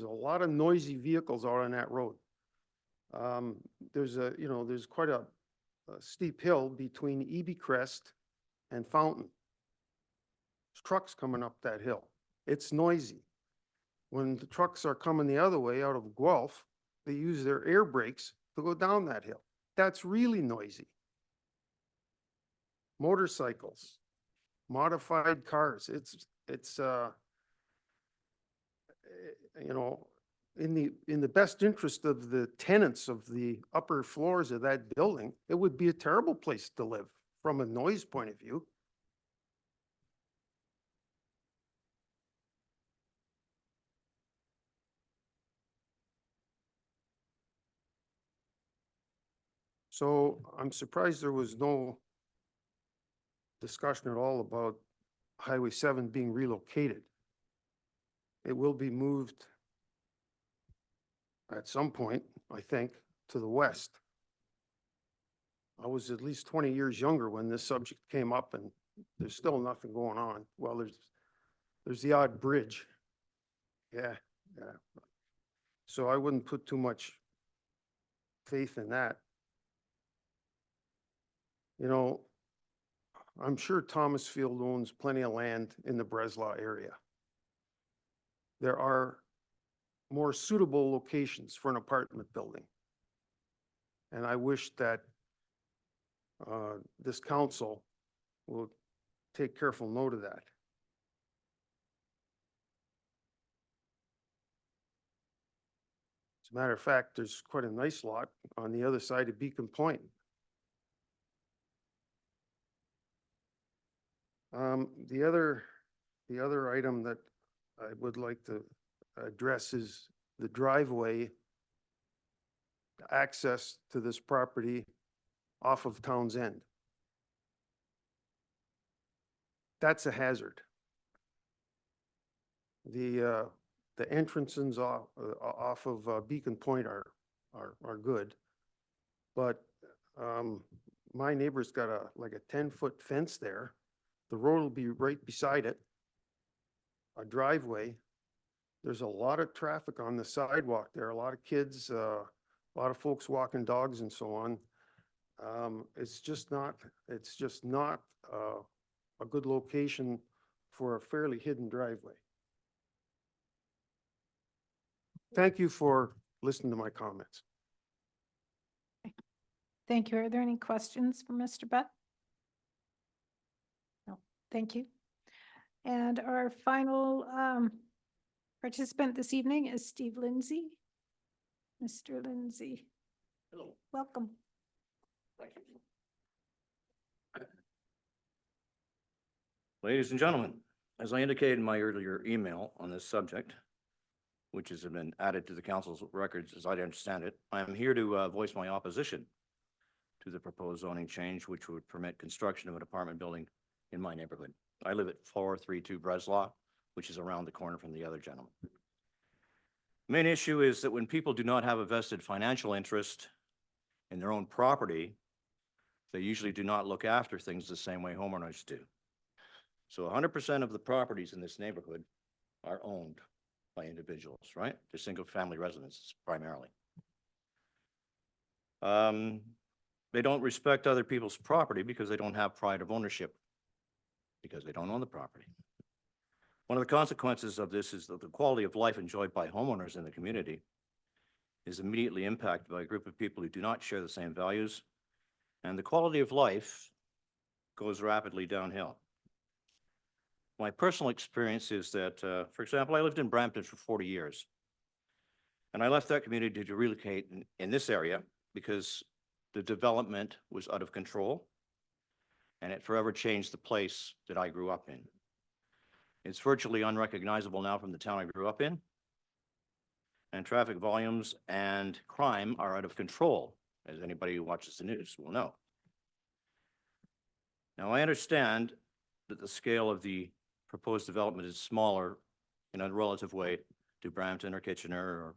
[SPEAKER 11] lot of noisy vehicles out on that road. There's quite a steep hill between Eby Crest and Fountain. There's trucks coming up that hill. It's noisy. When the trucks are coming the other way out of Guelph, they use their air brakes to go down that hill. That's really noisy. Motorcycles, modified cars. It's in the best interest of the tenants of the upper floors of that building, it would be a terrible place to live from a noise point of view. So I'm surprised there was no discussion at all about Highway 7 being relocated. It will be moved at some point, I think, to the west. I was at least 20 years younger when this subject came up, and there's still nothing going on. Well, there's the odd bridge. Yeah. So I wouldn't put too much faith in that. I'm sure Thomasfield owns plenty of land in the Breslau area. There are more suitable locations for an apartment building. And I wish that this council will take careful note of that. As a matter of fact, there's quite a nice lot on the other side of Beacon Point. The other item that I would like to address is the driveway access to this property off of Towns End. That's a hazard. The entrances off of Beacon Point are good, but my neighbor's got like a 10-foot fence there. The road will be right beside it, a driveway. There's a lot of traffic on the sidewalk there, a lot of kids, a lot of folks walking dogs and so on. It's just not a good location for a fairly hidden driveway. Thank you for listening to my comments.
[SPEAKER 1] Thank you. Are there any questions for Mr. Butt? No, thank you. And our final participant this evening is Steve Lindsay. Mr. Lindsay.
[SPEAKER 12] Hello.
[SPEAKER 1] Welcome.
[SPEAKER 12] Thank you. Ladies and gentlemen, as I indicated in my earlier email on this subject, which has been added to the council's records as I understand it, I am here to voice my opposition to the proposed zoning change, which would permit construction of an apartment building in my neighborhood. I live at 432 Breslaw, which is around the corner from the other gentleman. Main issue is that when people do not have a vested financial interest in their own property, they usually do not look after things the same way homeowners do. So 100% of the properties in this neighborhood are owned by individuals, right? They're single-family residences primarily. They don't respect other people's property because they don't have pride of ownership, because they don't own the property. One of the consequences of this is that the quality of life enjoyed by homeowners in the community is immediately impacted by a group of people who do not share the same values, and the quality of life goes rapidly downhill. My personal experience is that, for example, I lived in Brampton for 40 years, and I left that community to relocate in this area because the development was out of control, and it forever changed the place that I grew up in. It's virtually unrecognizable now from the town I grew up in, and traffic volumes and crime are out of control, as anybody who watches the news will know. Now, I understand that the scale of the proposed development is smaller in a relative way to Brampton or Kitchener or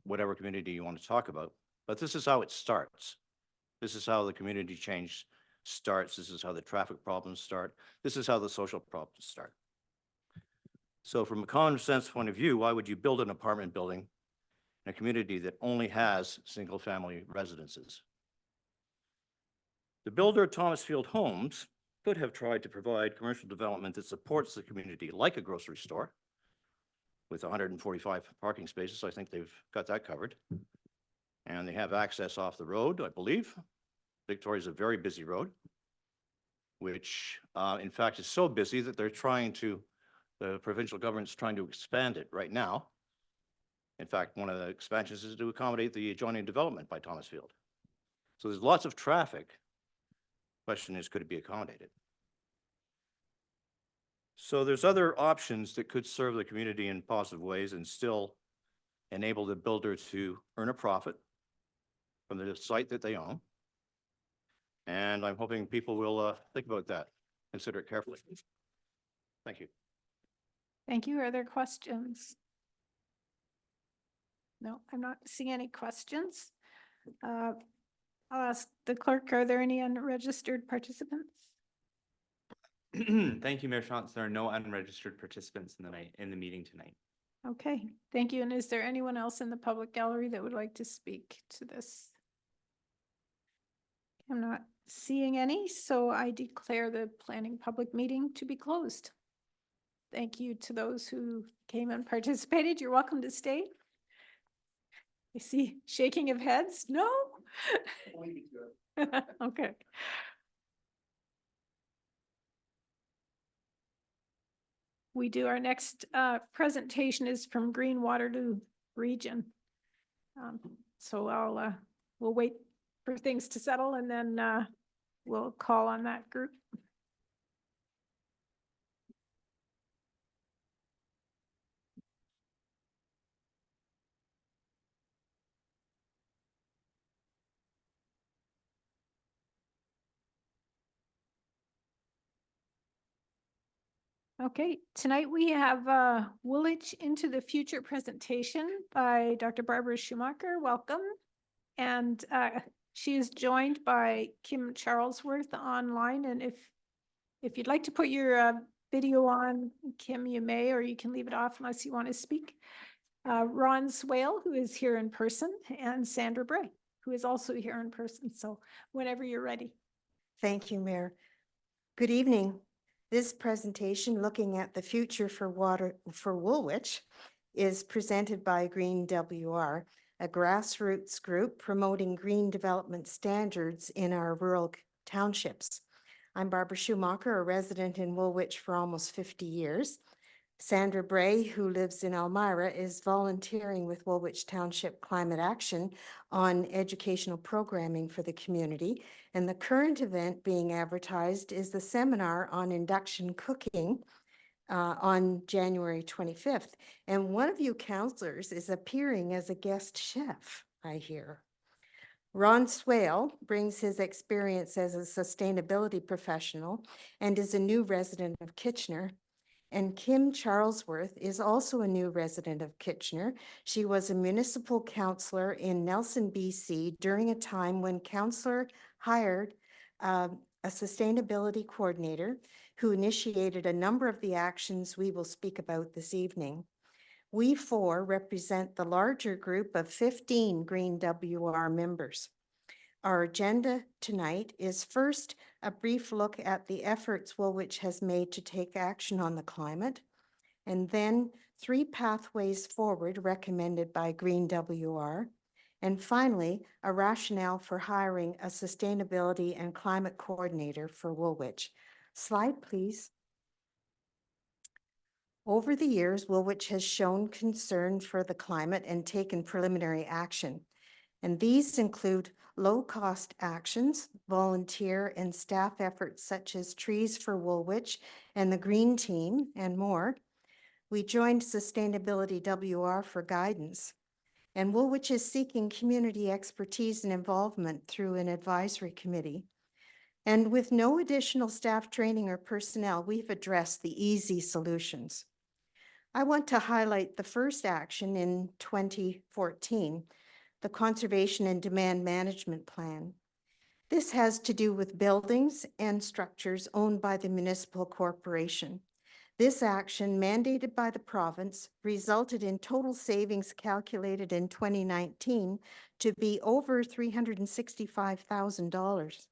[SPEAKER 12] whatever community you want to talk about, but this is how it starts. This is how the community change starts. This is how the traffic problems start. This is how the social problems start. So from a common sense point of view, why would you build an apartment building in a community that only has single-family residences? The builder, Thomasfield Homes, could have tried to provide commercial development that supports the community, like a grocery store, with 145 parking spaces. I think they've got that covered. And they have access off the road, I believe. Victoria's a very busy road, which in fact is so busy that they're trying to, the provincial government's trying to expand it right now. In fact, one of the expansions is to accommodate the adjoining development by Thomasfield. So there's lots of traffic. Question is, could it be accommodated? So there's other options that could serve the community in positive ways and still enable the builder to earn a profit from the site that they own. And I'm hoping people will think about that, consider it carefully. Thank you.
[SPEAKER 1] Thank you. Are there questions? No, I'm not seeing any questions. I'll ask the clerk, are there any unregistered participants?
[SPEAKER 13] Thank you, Mayor Shantz. There are no unregistered participants in the meeting tonight.
[SPEAKER 1] Okay, thank you. And is there anyone else in the public gallery that would like to speak to this? I'm not seeing any, so I declare the planning public meeting to be closed. Thank you to those who came and participated. You're welcome to stay. I see shaking of heads. No? Okay. We do our next presentation is from GreenWR region. So we'll wait for things to settle and then we'll call on that group. Okay, tonight we have Woolwich Into the Future presentation by Dr. Barbara Schumacher. Welcome. And she is joined by Kim Charlesworth online. And if you'd like to put your video on, Kim, you may, or you can leave it off unless you want to speak. Ron Swale, who is here in person, and Sandra Bray, who is also here in person. So whenever you're ready.
[SPEAKER 14] Thank you, Mayor. Good evening. This presentation, looking at the future for water for Woolwich, is presented by GreenWR, a grassroots group promoting green development standards in our rural townships. I'm Barbara Schumacher, a resident in Woolwich for almost 50 years. Sandra Bray, who lives in Elmira, is volunteering with Woolwich Township Climate Action on educational programming for the community. And the current event being advertised is the seminar on induction cooking on January 25th. And one of you counselors is appearing as a guest chef, I hear. Ron Swale brings his experience as a sustainability professional and is a new resident of Kitchener. And Kim Charlesworth is also a new resident of Kitchener. She was a municipal councillor in Nelson, BC during a time when councillor hired a sustainability coordinator who initiated a number of the actions we will speak about this evening. We four represent the larger group of 15 GreenWR members. Our agenda tonight is first a brief look at the efforts Woolwich has made to take action on the climate, and then 3 pathways forward recommended by GreenWR, and finally, a rationale for hiring a sustainability and climate coordinator for Woolwich. Slide, please. Over the years, Woolwich has shown concern for the climate and taken preliminary action. And these include low-cost actions, volunteer and staff efforts such as Trees for Woolwich and the Green Team, and more. We joined Sustainability WR for guidance. And Woolwich is seeking community expertise and involvement through an advisory committee. And with no additional staff training or personnel, we've addressed the easy solutions. I want to highlight the first action in 2014, the Conservation and Demand Management Plan. This has to do with buildings and structures owned by the municipal corporation. This action, mandated by the province, resulted in total savings calculated in 2019 to be over $365,000.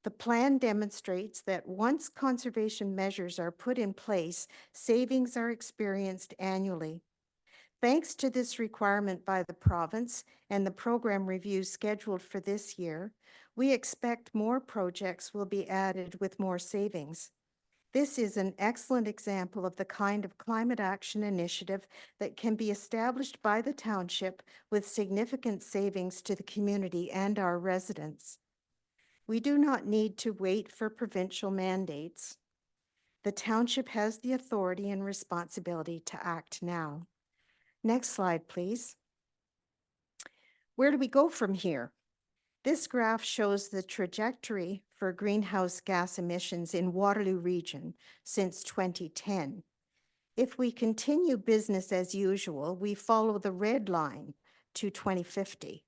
[SPEAKER 14] The plan demonstrates that once conservation measures are put in place, savings are experienced annually. Thanks to this requirement by the province and the program reviews scheduled for this year, we expect more projects will be added with more savings. This is an excellent example of the kind of climate action initiative that can be established by the township with significant savings to the community and our residents. We do not need to wait for provincial mandates. The township has the authority and responsibility to act now. Next slide, please. Where do we go from here? This graph shows the trajectory for greenhouse gas emissions in Waterloo Region since 2010. If we continue business as usual, we follow the red line to 2050.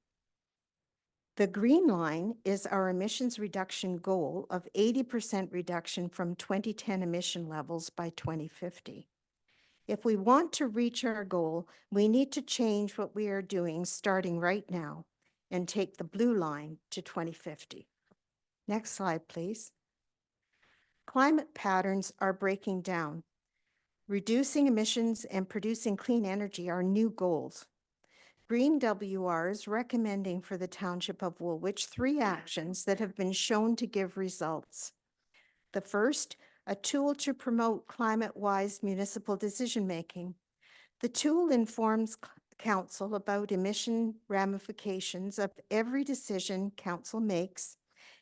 [SPEAKER 14] The green line is our emissions reduction goal of 80% reduction from 2010 emission levels by 2050. If we want to reach our goal, we need to change what we are doing starting right now and take the blue line to 2050. Next slide, please. Climate patterns are breaking down. Reducing emissions and producing clean energy are new goals. GreenWR is recommending for the Township of Woolwich 3 actions that have been shown to give results. The first, a tool to promote climate-wise municipal decision-making. The tool informs Council about emission ramifications of every decision Council makes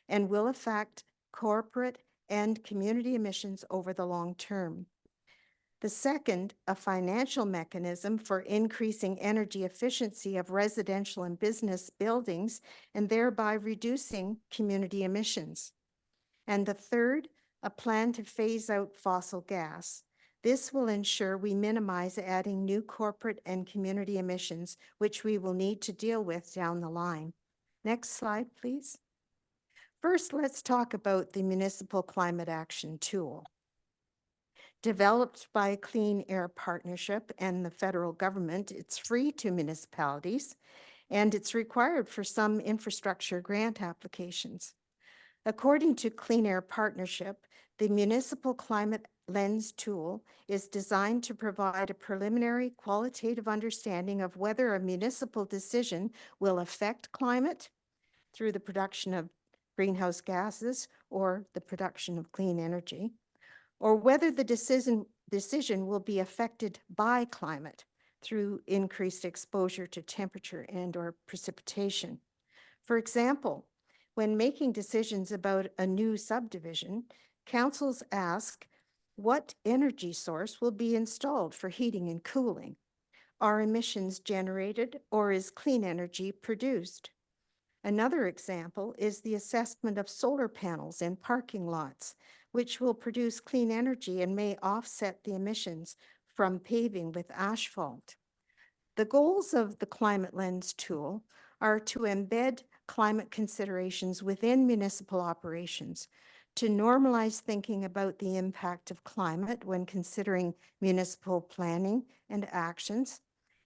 [SPEAKER 14] and will affect corporate and community emissions over the long term. The second, a financial mechanism for increasing energy efficiency of residential and business buildings and thereby reducing community emissions. And the third, a plan to phase out fossil gas. This will ensure we minimize adding new corporate and community emissions, which we will need to deal with down the line. Next slide, please. First, let's talk about the Municipal Climate Action Tool. Developed by Clean Air Partnership and the federal government, it's free to municipalities, and it's required for some infrastructure grant applications. According to Clean Air Partnership, the Municipal Climate Lens tool is designed to provide a preliminary qualitative understanding of whether a municipal decision will affect climate through the production of greenhouse gases or the production of clean energy, or whether the decision will be affected by climate through increased exposure to temperature and or precipitation. For example, when making decisions about a new subdivision, councils ask what energy source will be installed for heating and cooling. Are emissions generated or is clean energy produced? Another example is the assessment of solar panels in parking lots, which will produce clean energy and may offset the emissions from paving with asphalt. The goals of the Climate Lens tool are to embed climate considerations within municipal operations, to normalize thinking about the impact of climate when considering municipal planning and actions,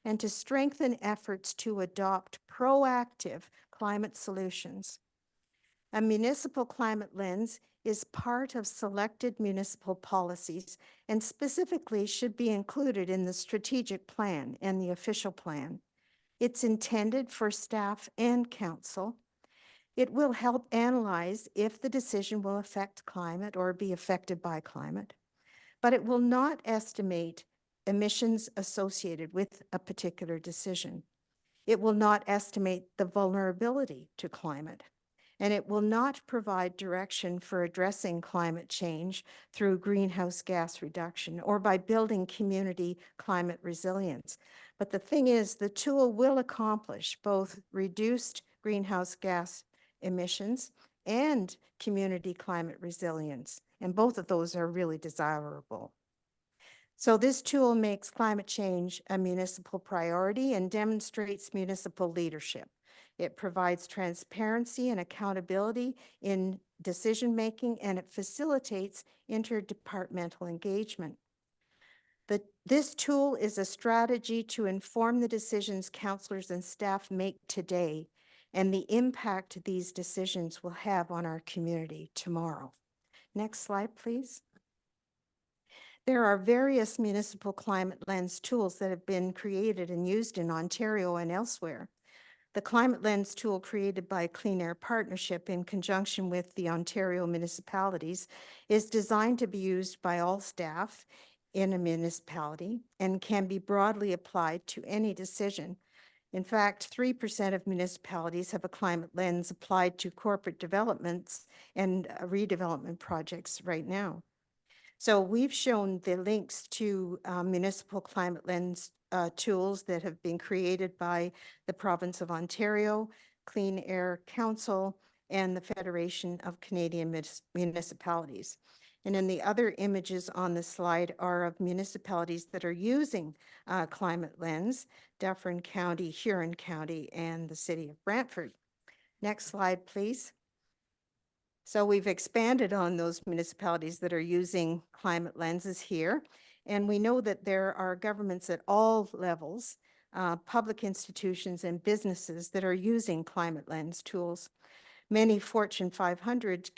[SPEAKER 14] and to strengthen efforts to adopt proactive climate solutions. A municipal climate lens is part of selected municipal policies and specifically should be included in the strategic plan and the official plan. It's intended for staff and council. It will help analyze if the decision will affect climate or be affected by climate, but it will not estimate emissions associated with a particular decision. It will not estimate the vulnerability to climate, and it will not provide direction for addressing climate change through greenhouse gas reduction or by building community climate resilience. But the thing is, the tool will accomplish both reduced greenhouse gas emissions and community climate resilience, and both of those are really desirable. So this tool makes climate change a municipal priority and demonstrates municipal leadership. It provides transparency and accountability in decision-making, and it facilitates interdepartmental engagement. This tool is a strategy to inform the decisions councillors and staff make today and the impact these decisions will have on our community tomorrow. Next slide, please. There are various municipal climate lens tools that have been created and used in Ontario and elsewhere. The Climate Lens tool created by Clean Air Partnership in conjunction with the Ontario municipalities is designed to be used by all staff in a municipality and can be broadly applied to any decision. In fact, 3% of municipalities have a climate lens applied to corporate developments and redevelopment projects right now. So we've shown the links to municipal climate lens tools that have been created by the province of Ontario, Clean Air Council, and the Federation of Canadian Municipalities. And then the other images on the slide are of municipalities that are using climate lens, Dufferin County, Huron County, and the city of Brantford. Next slide, please. So we've expanded on those municipalities that are using climate lenses here. And we know that there are governments at all levels, public institutions and businesses that are using climate lens tools. Many Fortune 500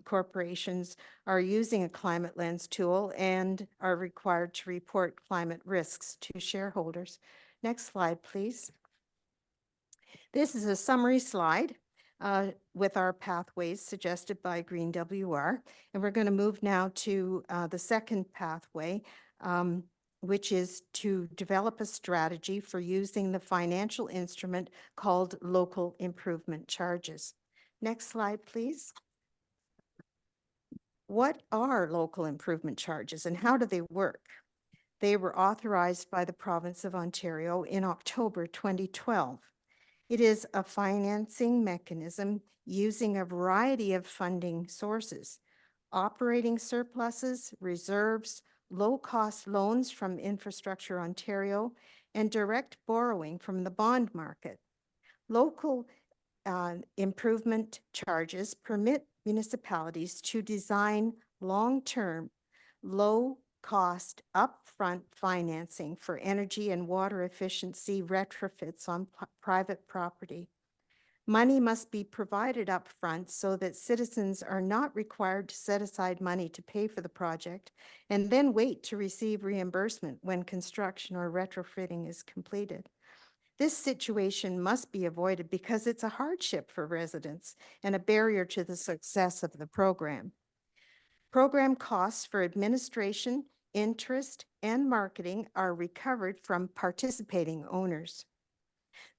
[SPEAKER 14] corporations are using a climate lens tool and are required to report climate risks to shareholders. Next slide, please. This is a summary slide with our pathways suggested by GreenWR. And we're going to move now to the second pathway, which is to develop a strategy for using the financial instrument called local improvement charges. Next slide, please. What are local improvement charges and how do they work? They were authorized by the province of Ontario in October 2012. It is a financing mechanism using a variety of funding sources, operating surpluses, reserves, low-cost loans from Infrastructure Ontario, and direct borrowing from the bond market. Local improvement charges permit municipalities to design long-term, low-cost upfront financing for energy and water efficiency retrofits on private property. Money must be provided upfront so that citizens are not required to set aside money to pay for the project and then wait to receive reimbursement when construction or retrofitting is completed. This situation must be avoided because it's a hardship for residents and a barrier to the success of the program. Program costs for administration, interest, and marketing are recovered from participating owners.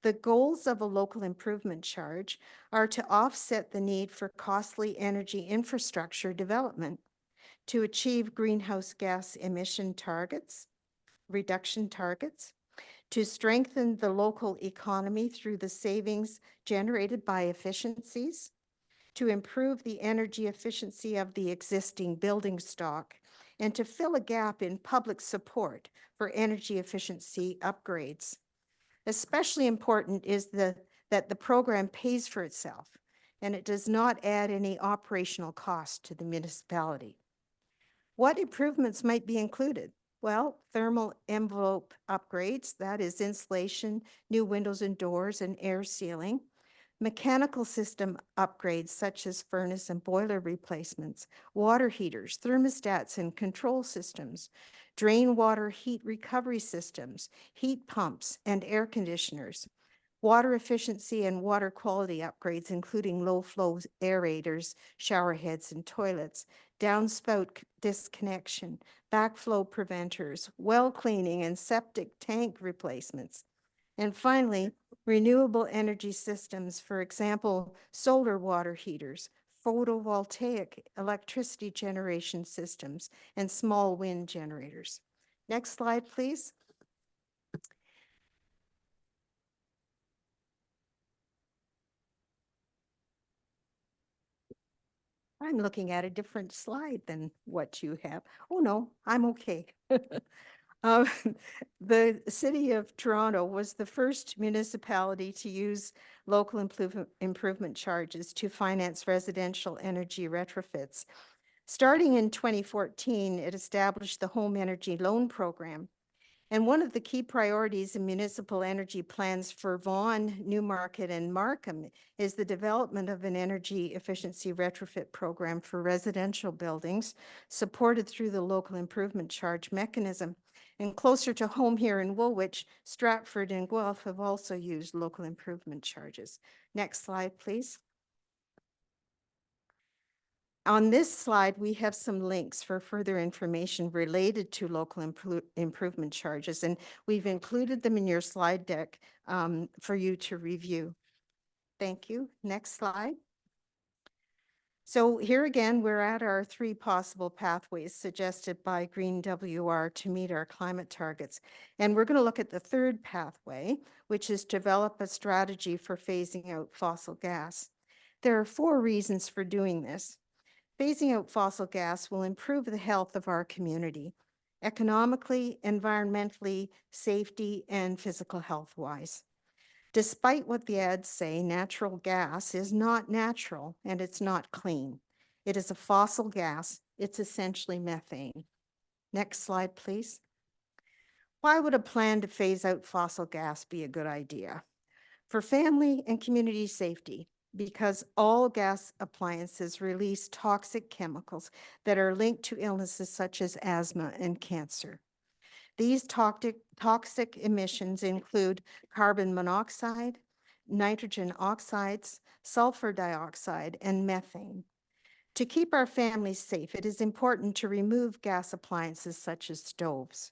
[SPEAKER 14] The goals of a local improvement charge are to offset the need for costly energy infrastructure development, to achieve greenhouse gas emission targets, reduction targets, to strengthen the local economy through the savings generated by efficiencies, to improve the energy efficiency of the existing building stock, and to fill a gap in public support for energy efficiency upgrades. Especially important is that the program pays for itself and it does not add any operational cost to the municipality. What improvements might be included? Well, thermal envelope upgrades, that is insulation, new windows and doors, and air sealing. Mechanical system upgrades such as furnace and boiler replacements, water heaters, thermostats and control systems, drain water heat recovery systems, heat pumps, and air conditioners. Water efficiency and water quality upgrades, including low flow aerators, shower heads, and toilets, downspout disconnection, backflow preventers, well cleaning, and septic tank replacements. And finally, renewable energy systems, for example, solar water heaters, photovoltaic electricity generation systems, and small wind generators. Next slide, please. I'm looking at a different slide than what you have. Oh, no, I'm okay. Uh, The City of Toronto was the first municipality to use local improvement charges to finance residential energy retrofits. Starting in 2014, it established the Home Energy Loan Program. And one of the key priorities in municipal energy plans for Vaughan, Newmarket, and Markham is the development of an energy efficiency retrofit program for residential buildings supported through the local improvement charge mechanism. And closer to home here in Woolwich, Stratford and Guelph have also used local improvement charges. Next slide, please. On this slide, we have some links for further information related to local improvement charges, and we've included them in your slide deck for you to review. Thank you. Next slide. So here again, we're at our 3 possible pathways suggested by GreenWR to meet our climate targets. And we're going to look at the 3rd pathway, which is develop a strategy for phasing out fossil gas. There are 4 reasons for doing this. Phasing out fossil gas will improve the health of our community, economically, environmentally, safety, and physical health-wise. Despite what the ads say, natural gas is not natural and it's not clean. It is a fossil gas. It's essentially methane. Next slide, please. Why would a plan to phase out fossil gas be a good idea? For family and community safety, because all gas appliances release toxic chemicals that are linked to illnesses such as asthma and cancer. These toxic emissions include carbon monoxide, nitrogen oxides, sulfur dioxide, and methane. To keep our families safe, it is important to remove gas appliances such as stoves.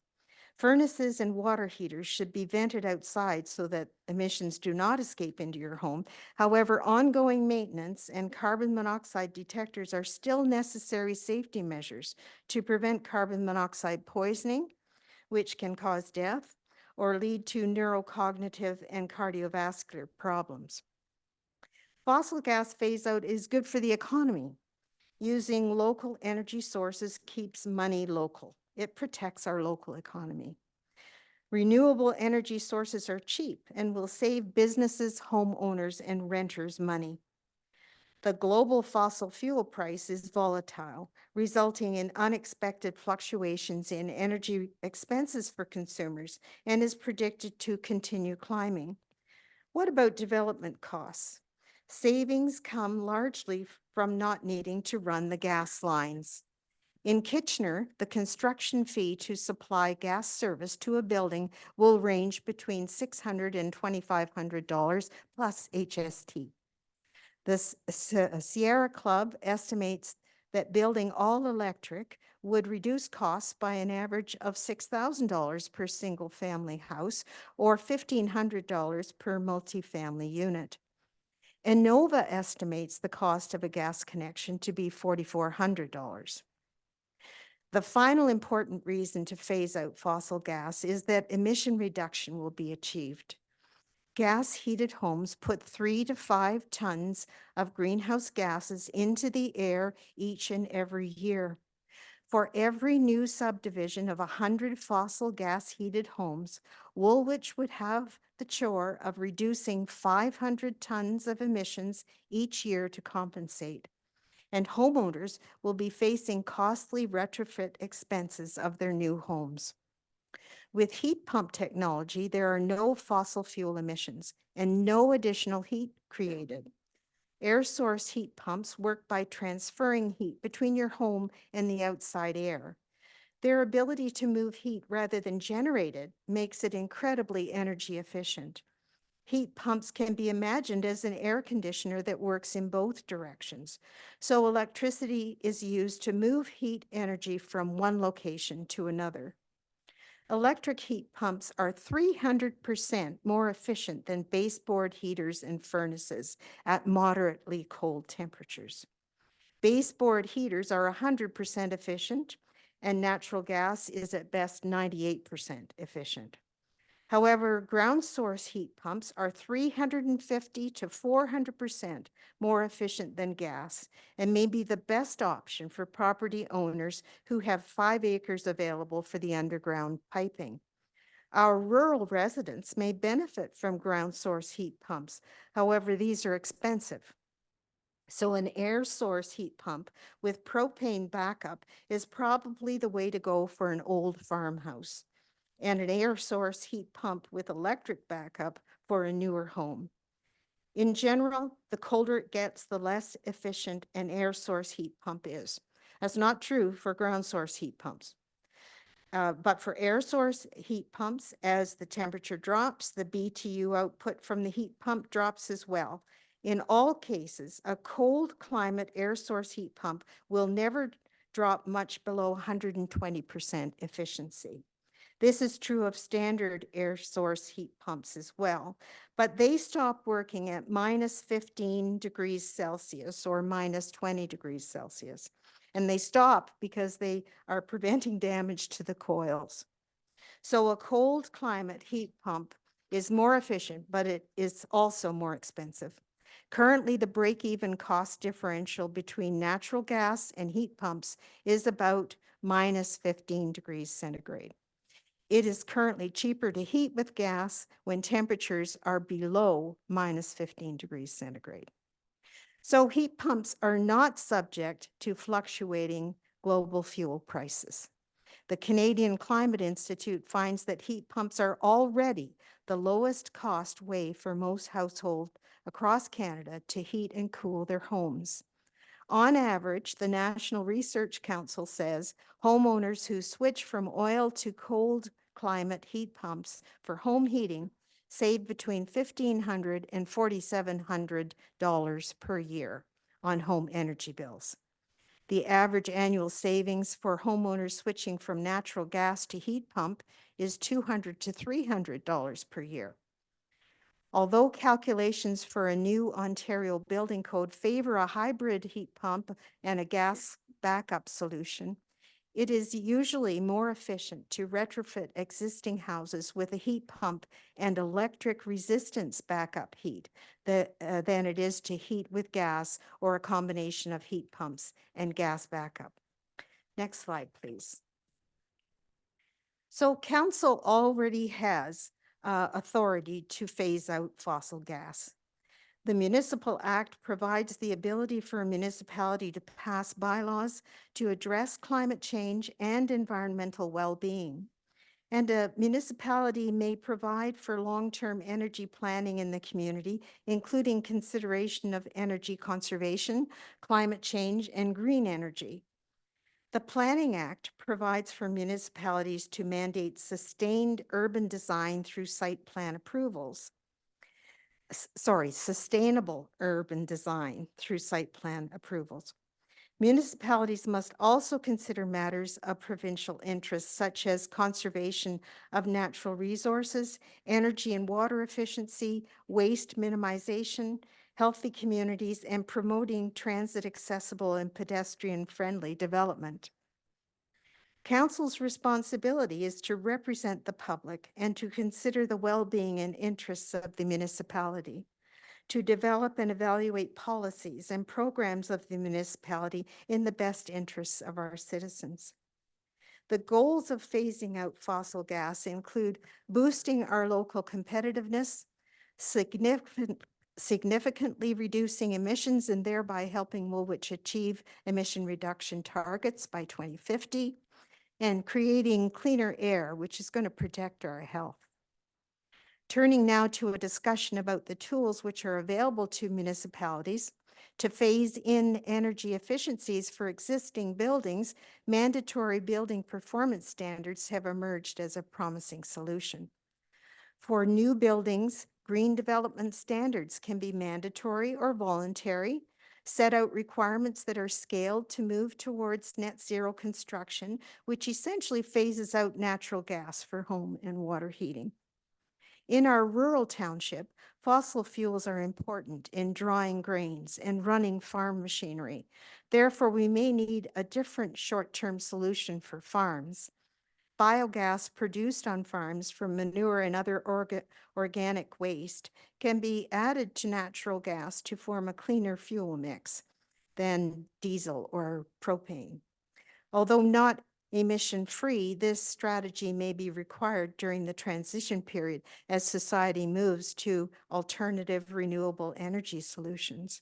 [SPEAKER 14] Furnaces and water heaters should be vented outside so that emissions do not escape into your home. However, ongoing maintenance and carbon monoxide detectors are still necessary safety measures to prevent carbon monoxide poisoning, which can cause death or lead to neurocognitive and cardiovascular problems. Fossil gas phase out is good for the economy. Using local energy sources keeps money local. It protects our local economy. Renewable energy sources are cheap and will save businesses, homeowners, and renters money. The global fossil fuel price is volatile, resulting in unexpected fluctuations in energy expenses for consumers and is predicted to continue climbing. What about development costs? Savings come largely from not needing to run the gas lines. In Kitchener, the construction fee to supply gas service to a building will range between $600 and $2,500 plus HST. The Sierra Club estimates that building all electric would reduce costs by an average of $6,000 per single family house or $1,500 per multifamily unit. Innova estimates the cost of a gas connection to be $4,400. The final important reason to phase out fossil gas is that emission reduction will be achieved. Gas-heated homes put 3 to 5 tons of greenhouse gases into the air each and every year. For every new subdivision of 100 fossil gas-heated homes, Woolwich would have the chore of reducing 500 tons of emissions each year to compensate. And homeowners will be facing costly retrofit expenses of their new homes. With heat pump technology, there are no fossil fuel emissions and no additional heat created. Air source heat pumps work by transferring heat between your home and the outside air. Their ability to move heat rather than generate it makes it incredibly energy efficient. Heat pumps can be imagined as an air conditioner that works in both directions. So electricity is used to move heat energy from one location to another. Electric heat pumps are 300% more efficient than baseboard heaters and furnaces at moderately cold temperatures. Baseboard heaters are 100% efficient, and natural gas is at best 98% efficient. However, ground source heat pumps are 350 to 400% more efficient than gas and may be the best option for property owners who have 5 acres available for the underground piping. Our rural residents may benefit from ground source heat pumps. However, these are expensive. So an air source heat pump with propane backup is probably the way to go for an old farmhouse, and an air source heat pump with electric backup for a newer home. In general, the colder it gets, the less efficient an air source heat pump is. That's not true for ground source heat pumps. But for air source heat pumps, as the temperature drops, the BTU output from the heat pump drops as well. In all cases, a cold climate air source heat pump will never drop much below 120% efficiency. This is true of standard air source heat pumps as well, but they stop working at minus 15 degrees Celsius or minus 20 degrees Celsius. And they stop because they are preventing damage to the coils. So a cold climate heat pump is more efficient, but it is also more expensive. Currently, the break-even cost differential between natural gas and heat pumps is about minus 15 degrees centigrade. It is currently cheaper to heat with gas when temperatures are below minus 15 degrees centigrade. So heat pumps are not subject to fluctuating global fuel prices. The Canadian Climate Institute finds that heat pumps are already the lowest cost way for most households across Canada to heat and cool their homes. On average, the National Research Council says homeowners who switch from oil to cold climate heat pumps for home heating save between $1,500 and $4,700 per year on home energy bills. The average annual savings for homeowners switching from natural gas to heat pump is $200 to $300 per year. Although calculations for a new Ontario building code favor a hybrid heat pump and a gas backup solution, it is usually more efficient to retrofit existing houses with a heat pump and electric resistance backup heat than it is to heat with gas or a combination of heat pumps and gas backup. Next slide, please. So council already has authority to phase out fossil gas. The Municipal Act provides the ability for a municipality to pass bylaws to address climate change and environmental well-being. And a municipality may provide for long-term energy planning in the community, including consideration of energy conservation, climate change, and green energy. The Planning Act provides for municipalities to mandate sustained urban design through site plan approvals. Sustainable urban design through site plan approvals. Municipalities must also consider matters of provincial interest, such as conservation of natural resources, energy and water efficiency, waste minimization, healthy communities, and promoting transit accessible and pedestrian-friendly development. Council's responsibility is to represent the public and to consider the well-being and interests of the municipality, to develop and evaluate policies and programs of the municipality in the best interests of our citizens. The goals of phasing out fossil gas include boosting our local competitiveness, significantly reducing emissions and thereby helping Woolwich achieve emission reduction targets by 2050, and creating cleaner air, which is going to protect our health. Turning now to a discussion about the tools which are available to municipalities to phase in energy efficiencies for existing buildings, mandatory building performance standards have emerged as a promising solution. For new buildings, green development standards can be mandatory or voluntary, set out requirements that are scaled to move towards net zero construction, which essentially phases out natural gas for home and water heating. In our rural township, fossil fuels are important in drying grains and running farm machinery. Therefore, we may need a different short-term solution for farms. Biogas produced on farms from manure and other organic waste can be added to natural gas to form a cleaner fuel mix than diesel or propane. Although not emission-free, this strategy may be required during the transition period as society moves to alternative renewable energy solutions.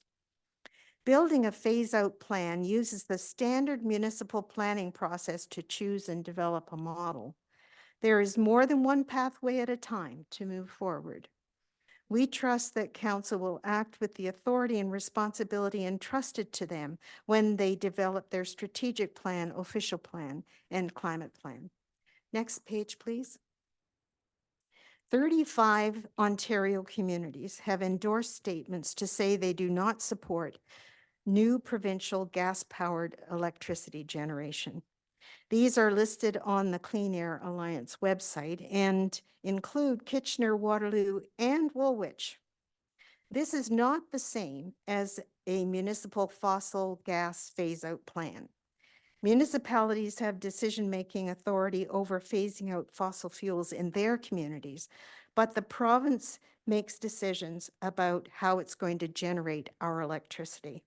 [SPEAKER 14] Building a phase-out plan uses the standard municipal planning process to choose and develop a model. There is more than one pathway at a time to move forward. We trust that Council will act with the authority and responsibility entrusted to them when they develop their strategic plan, official plan, and climate plan. Next page, please. 35 Ontario communities have endorsed statements to say they do not support new provincial gas-powered electricity generation. These are listed on the Clean Air Alliance website and include Kitchener, Waterloo, and Woolwich. This is not the same as a municipal fossil gas phase-out plan. Municipalities have decision-making authority over phasing out fossil fuels in their communities, but the province makes decisions about how it's going to generate our electricity.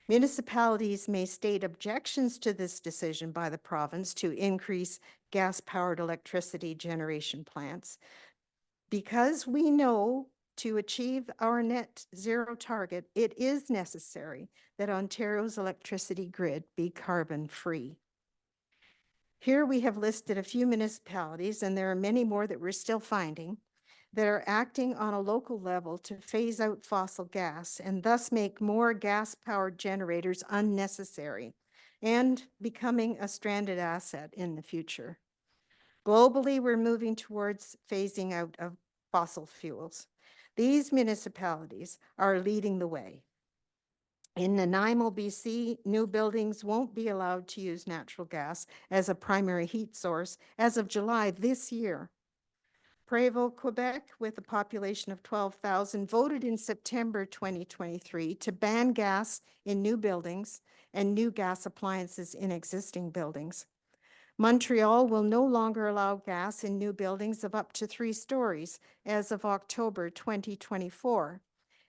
[SPEAKER 14] Municipalities may state objections to this decision by the province to increase gas-powered electricity generation plants. Because we know to achieve our net zero target, it is necessary that Ontario's electricity grid be carbon-free. Here we have listed a few municipalities, and there are many more that we're still finding, that are acting on a local level to phase out fossil gas and thus make more gas-powered generators unnecessary and becoming a stranded asset in the future. Globally, we're moving towards phasing out of fossil fuels. These municipalities are leading the way. In Nanaimo, BC, new buildings won't be allowed to use natural gas as a primary heat source as of July this year. Prévost, Quebec, with a population of 12,000, voted in September 2023 to ban gas in new buildings and new gas appliances in existing buildings. Montreal will no longer allow gas in new buildings of up to 3 stories as of October 2024,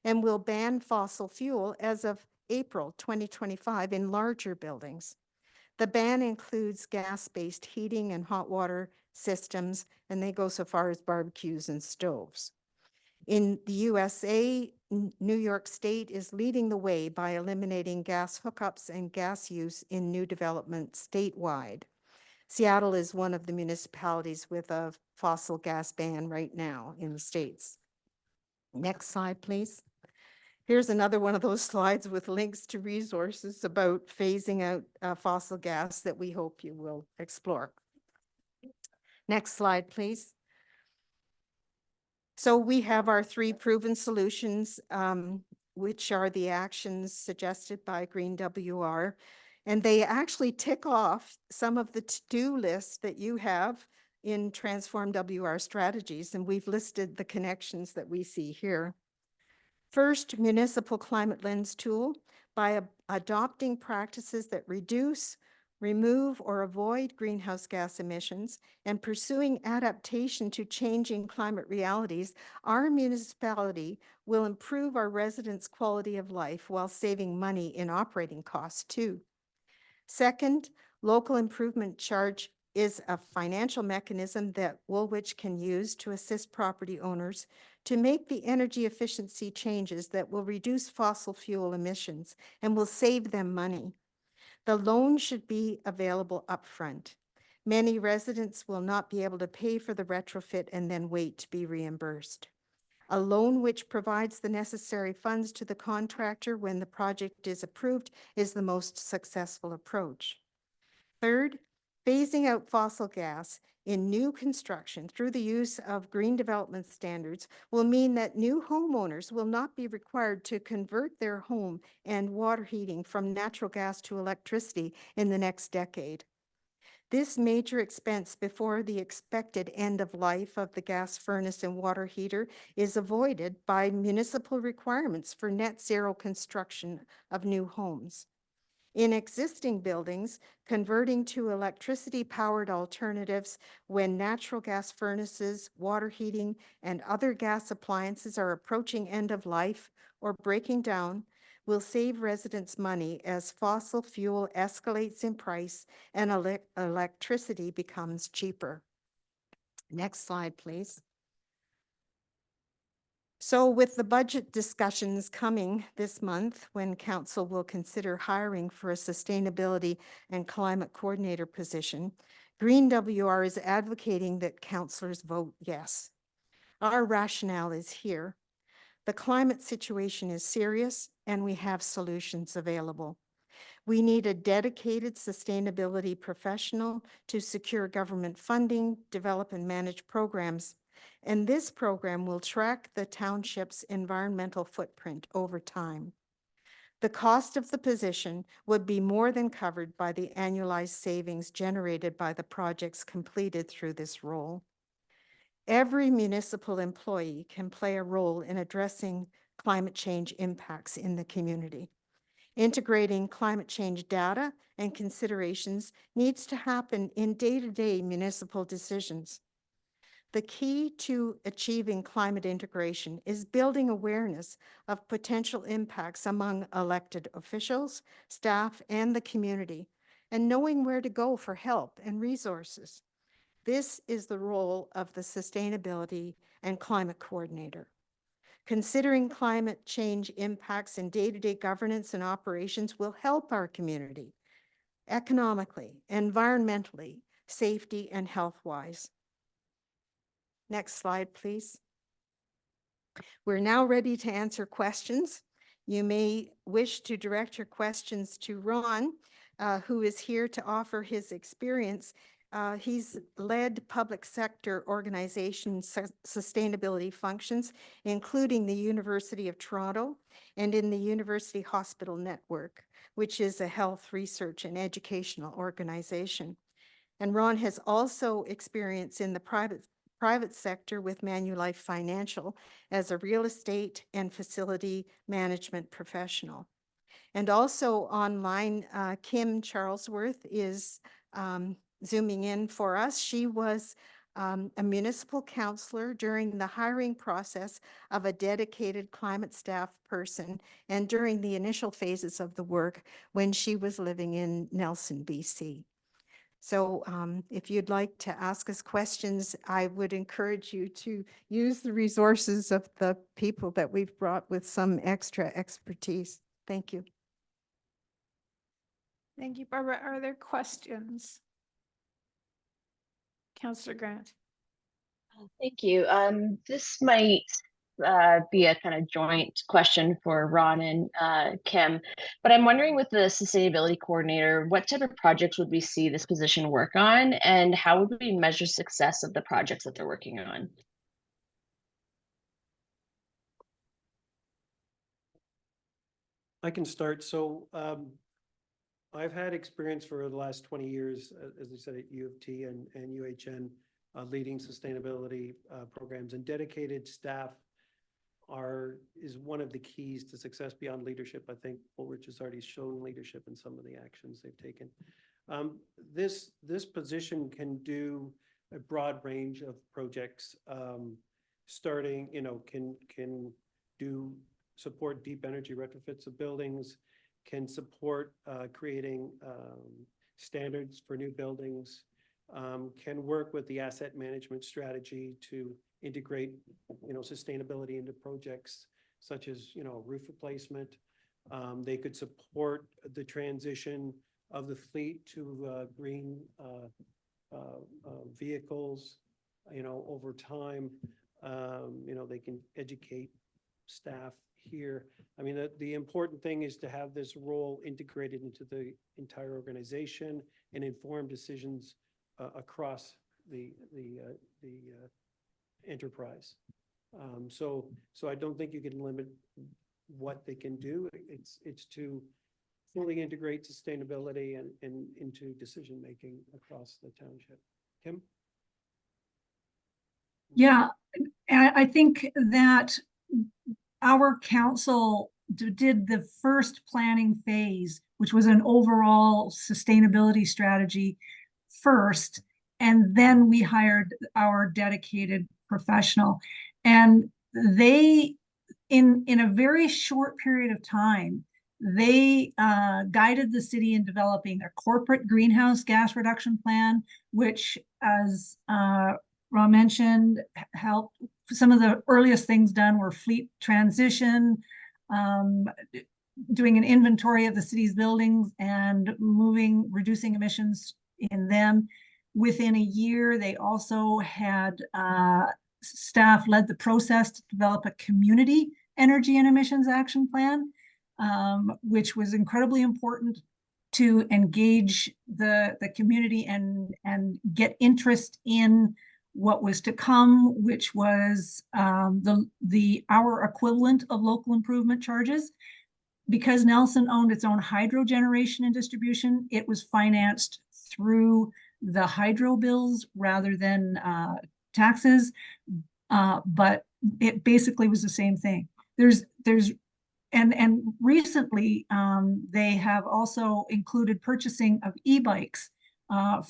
[SPEAKER 14] and will ban fossil fuel as of April 2025 in larger buildings. The ban includes gas-based heating and hot water systems, and they go so far as barbecues and stoves. In the USA, New York State is leading the way by eliminating gas hookups and gas use in new development statewide. Seattle is one of the municipalities with a fossil gas ban right now in the States. Next slide, please. Here's another one of those slides with links to resources about phasing out fossil gas that we hope you will explore. Next slide, please. So we have our 3 proven solutions, which are the actions suggested by GreenWR. And they actually tick off some of the to-do lists that you have in Transform WR strategies. And we've listed the connections that we see here. First, municipal climate lens tool. By adopting practices that reduce, remove, or avoid greenhouse gas emissions and pursuing adaptation to changing climate realities, our municipality will improve our residents' quality of life while saving money in operating costs too. Second, local improvement charge is a financial mechanism that Woolwich can use to assist property owners to make the energy efficiency changes that will reduce fossil fuel emissions and will save them money. The loan should be available upfront. Many residents will not be able to pay for the retrofit and then wait to be reimbursed. A loan which provides the necessary funds to the contractor when the project is approved is the most successful approach. Third, phasing out fossil gas in new construction through the use of green development standards will mean that new homeowners will not be required to convert their home and water heating from natural gas to electricity in the next decade. This major expense before the expected end of life of the gas furnace and water heater is avoided by municipal requirements for net zero construction of new homes. In existing buildings, converting to electricity-powered alternatives when natural gas furnaces, water heating, and other gas appliances are approaching end of life or breaking down will save residents money as fossil fuel escalates in price and electricity becomes cheaper. Next slide, please. So with the budget discussions coming this month, when council will consider hiring for a sustainability and climate coordinator position, GreenWR is advocating that councillors vote yes. Our rationale is here. The climate situation is serious and we have solutions available. We need a dedicated sustainability professional to secure government funding, develop and manage programs. And this program will track the township's environmental footprint over time. The cost of the position would be more than covered by the annualized savings generated by the projects completed through this role. Every municipal employee can play a role in addressing climate change impacts in the community. Integrating climate change data and considerations needs to happen in day-to-day municipal decisions. The key to achieving climate integration is building awareness of potential impacts among elected officials, staff, and the community, and knowing where to go for help and resources. This is the role of the Sustainability and Climate Coordinator. Considering climate change impacts in day-to-day governance and operations will help our community economically, environmentally, safety, and health-wise. Next slide, please. We're now ready to answer questions. You may wish to direct your questions to Ron, who is here to offer his experience. He's led public sector organization sustainability functions, including the University of Toronto and in the University Hospital Network, which is a health research and educational organization. And Ron has also experience in the private sector with Manulife Financial as a real estate and facility management professional. And also online, Kim Charlesworth is zooming in for us. She was a municipal councillor during the hiring process of a dedicated climate staff person and during the initial phases of the work when she was living in Nelson, BC. So if you'd like to ask us questions, I would encourage you to use the resources of the people that we've brought with some extra expertise. Thank you.
[SPEAKER 1] Thank you, Barbara. Are there questions? Councillor Grant.
[SPEAKER 4] Thank you. This might be a kind of joint question for Ron and Kim, but I'm wondering with the sustainability coordinator, what type of projects would we see this position work on, and how would we measure success of the projects that they're working on?
[SPEAKER 15] I can start. So I've had experience for the last 20 years, as I said, at U of T and UHN, leading sustainability programs, and dedicated staff is one of the keys to success beyond leadership. I think Woolwich has already shown leadership in some of the actions they've taken. This position can do a broad range of projects, starting, can do support deep energy retrofits of buildings, can support creating standards for new buildings, can work with the asset management strategy to integrate, sustainability into projects such as, roof replacement. They could support the transition of the fleet to green vehicles, over time. They can educate staff here. I mean, the important thing is to have this role integrated into the entire organization and inform decisions across the enterprise. So I don't think you can limit what they can do. It's to fully integrate sustainability and into decision making across the township. Kim?
[SPEAKER 16] Yeah, I think that our council did the first planning phase, which was an overall sustainability strategy first, and then we hired our dedicated professional. And they, in a very short period of time, they guided the city in developing a corporate greenhouse gas reduction plan, which, as Ron mentioned, helped. Some of the earliest things done were fleet transition, doing an inventory of the city's buildings and reducing emissions in them. Within a year, they also had staff led the process to develop a community energy and emissions action plan, which was incredibly important to engage the community and get interest in what was to come, which was our equivalent of local improvement charges. Because Nelson owned its own hydro generation and distribution, it was financed through the hydro bills rather than taxes, but it basically was the same thing. And recently they have also included purchasing of e-bikes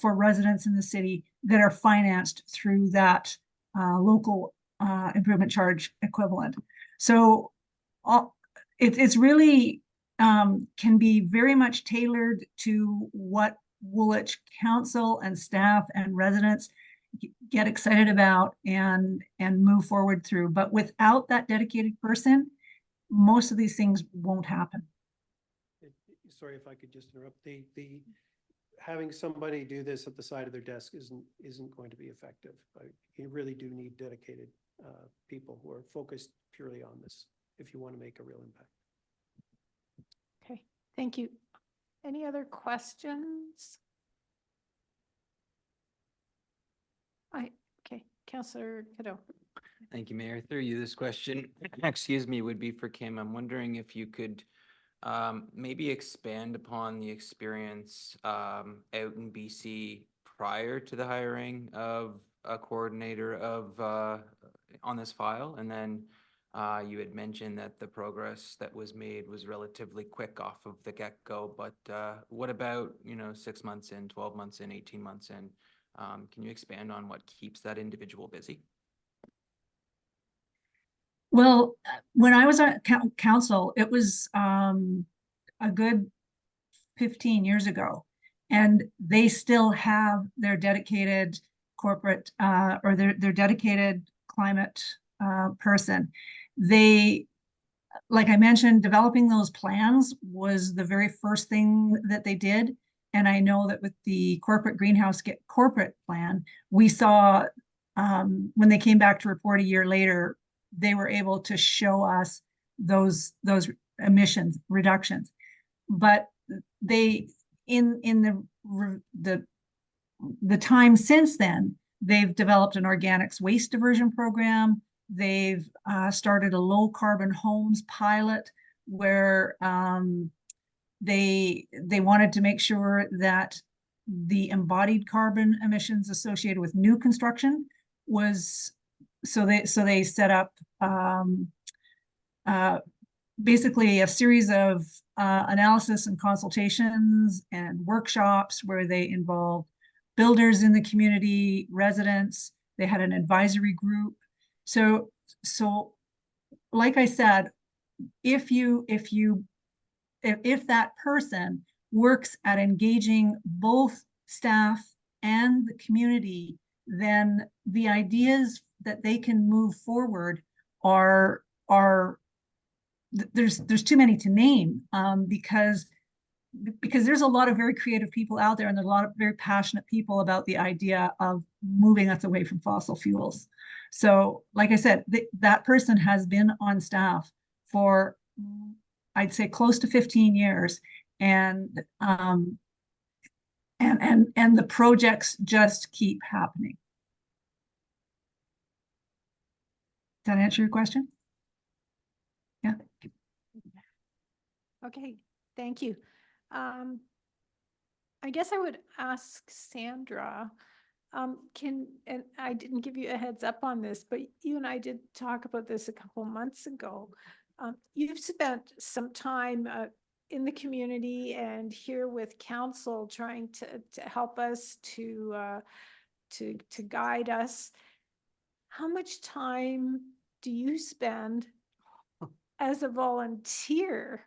[SPEAKER 16] for residents in the city that are financed through that local improvement charge equivalent. So it's really can be very much tailored to what Woolwich Council and staff and residents get excited about and move forward through. But without that dedicated person, most of these things won't happen.
[SPEAKER 15] Sorry if I could just interrupt. Having somebody do this at the side of their desk isn't going to be effective. You really do need dedicated people who are focused purely on this if you want to make a real impact.
[SPEAKER 1] Okay, thank you. Any other questions? Okay, Councillor Cadeau.
[SPEAKER 9] Thank you, Mayor. Through you, this question, excuse me, would be for Kim. I'm wondering if you could maybe expand upon the experience out in BC prior to the hiring of a coordinator on this file. And then you had mentioned that the progress that was made was relatively quick off of the get-go, but what about, 6 months in, 12 months in, 18 months in? Can you expand on what keeps that individual busy?
[SPEAKER 16] Well, when I was at council, it was a good 15 years ago, and they still have their dedicated corporate or their dedicated climate person. They, like I mentioned, developing those plans was the very first thing that they did. And I know that with the corporate greenhouse corporate plan, we saw when they came back to report a year later, they were able to show us those emissions reductions. But they, in the time since then, they've developed an organics waste diversion program. They've started a low carbon homes pilot where they wanted to make sure that the embodied carbon emissions associated with new construction was, so they set up basically a series of analysis and consultations and workshops where they involved builders in the community, residents. They had an advisory group. So like I said, if that person works at engaging both staff and the community, then the ideas that they can move forward are there's too many to name, because there's a lot of very creative people out there, and there's a lot of very passionate people about the idea of moving us away from fossil fuels. So like I said, that person has been on staff for, I'd say, close to 15 years. And the projects just keep happening. Does that answer your question? Yeah.
[SPEAKER 1] Okay, thank you. I guess I would ask Sandra, and I didn't give you a heads up on this, but you and I did talk about this a couple months ago. You've spent some time in the community and here with council trying to help us to guide us. How much time do you spend as a volunteer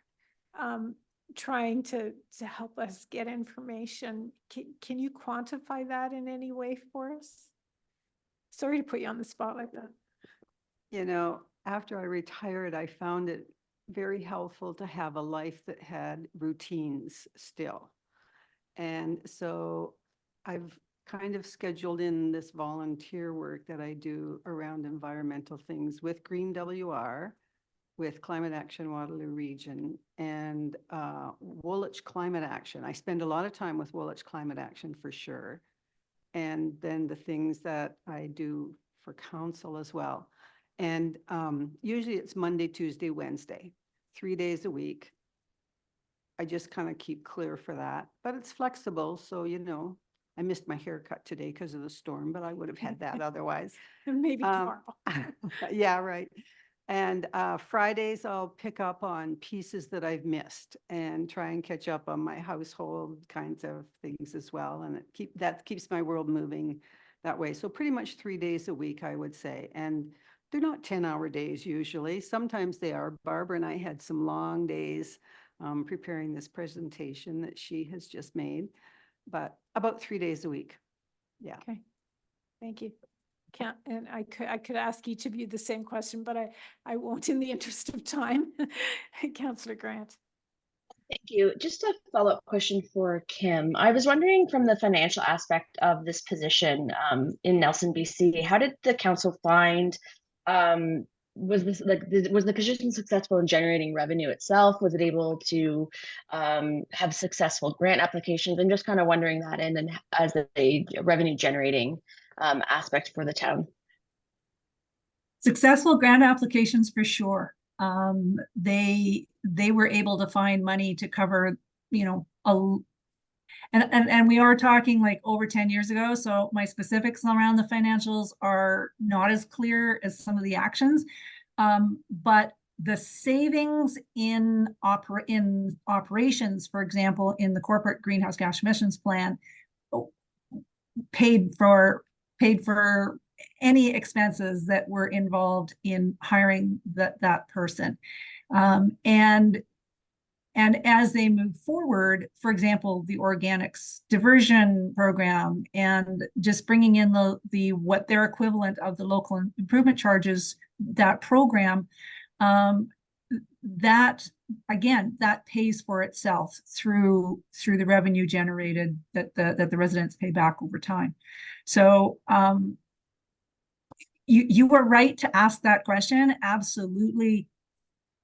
[SPEAKER 1] trying to help us get information? Can you quantify that in any way for us? Sorry to put you on the spot like that.
[SPEAKER 17] You know, after I retired, I found it very helpful to have a life that had routines still. And so I've kind of scheduled in this volunteer work that I do around environmental things with GreenWR, with Climate Action Waterloo Region, and Woolwich Climate Action. I spend a lot of time with Woolwich Climate Action for sure. And then the things that I do for council as well. And usually it's Monday, Tuesday, Wednesday, 3 days a week. I just kind of keep clear for that, but it's flexible. So, you know, I missed my haircut today because of the storm, but I would have had that otherwise.
[SPEAKER 1] Maybe tomorrow.
[SPEAKER 17] Yeah, right. And Fridays, I'll pick up on pieces that I've missed and try and catch up on my household kinds of things as well. And that keeps my world moving that way. So pretty much 3 days a week, I would say. And they're not 10-hour days usually. Sometimes they are. Barbara and I had some long days preparing this presentation that she has just made, but about 3 days a week. Yeah.
[SPEAKER 1] Okay, thank you. And I could ask each of you the same question, but I won't in the interest of time. Councillor Grant.
[SPEAKER 4] Thank you. Just a follow-up question for Kim. I was wondering, from the financial aspect of this position in Nelson, BC, how did the council find, was the position successful in generating revenue itself? Was it able to have successful grant applications? I'm just kind of wondering that, and then as a revenue generating aspect for the town.
[SPEAKER 16] Successful grant applications for sure. They were able to find money to cover, you know, and we are talking like over 10 years ago. So my specifics around the financials are not as clear as some of the actions. But the savings in operations, for example, in the corporate greenhouse gas emissions plan, paid for any expenses that were involved in hiring that person. And as they move forward, for example, the organics diversion program and just bringing in the what their equivalent of the local improvement charges, that program, that again, that pays for itself through the revenue generated that the residents pay back over time. So you were right to ask that question. Absolutely.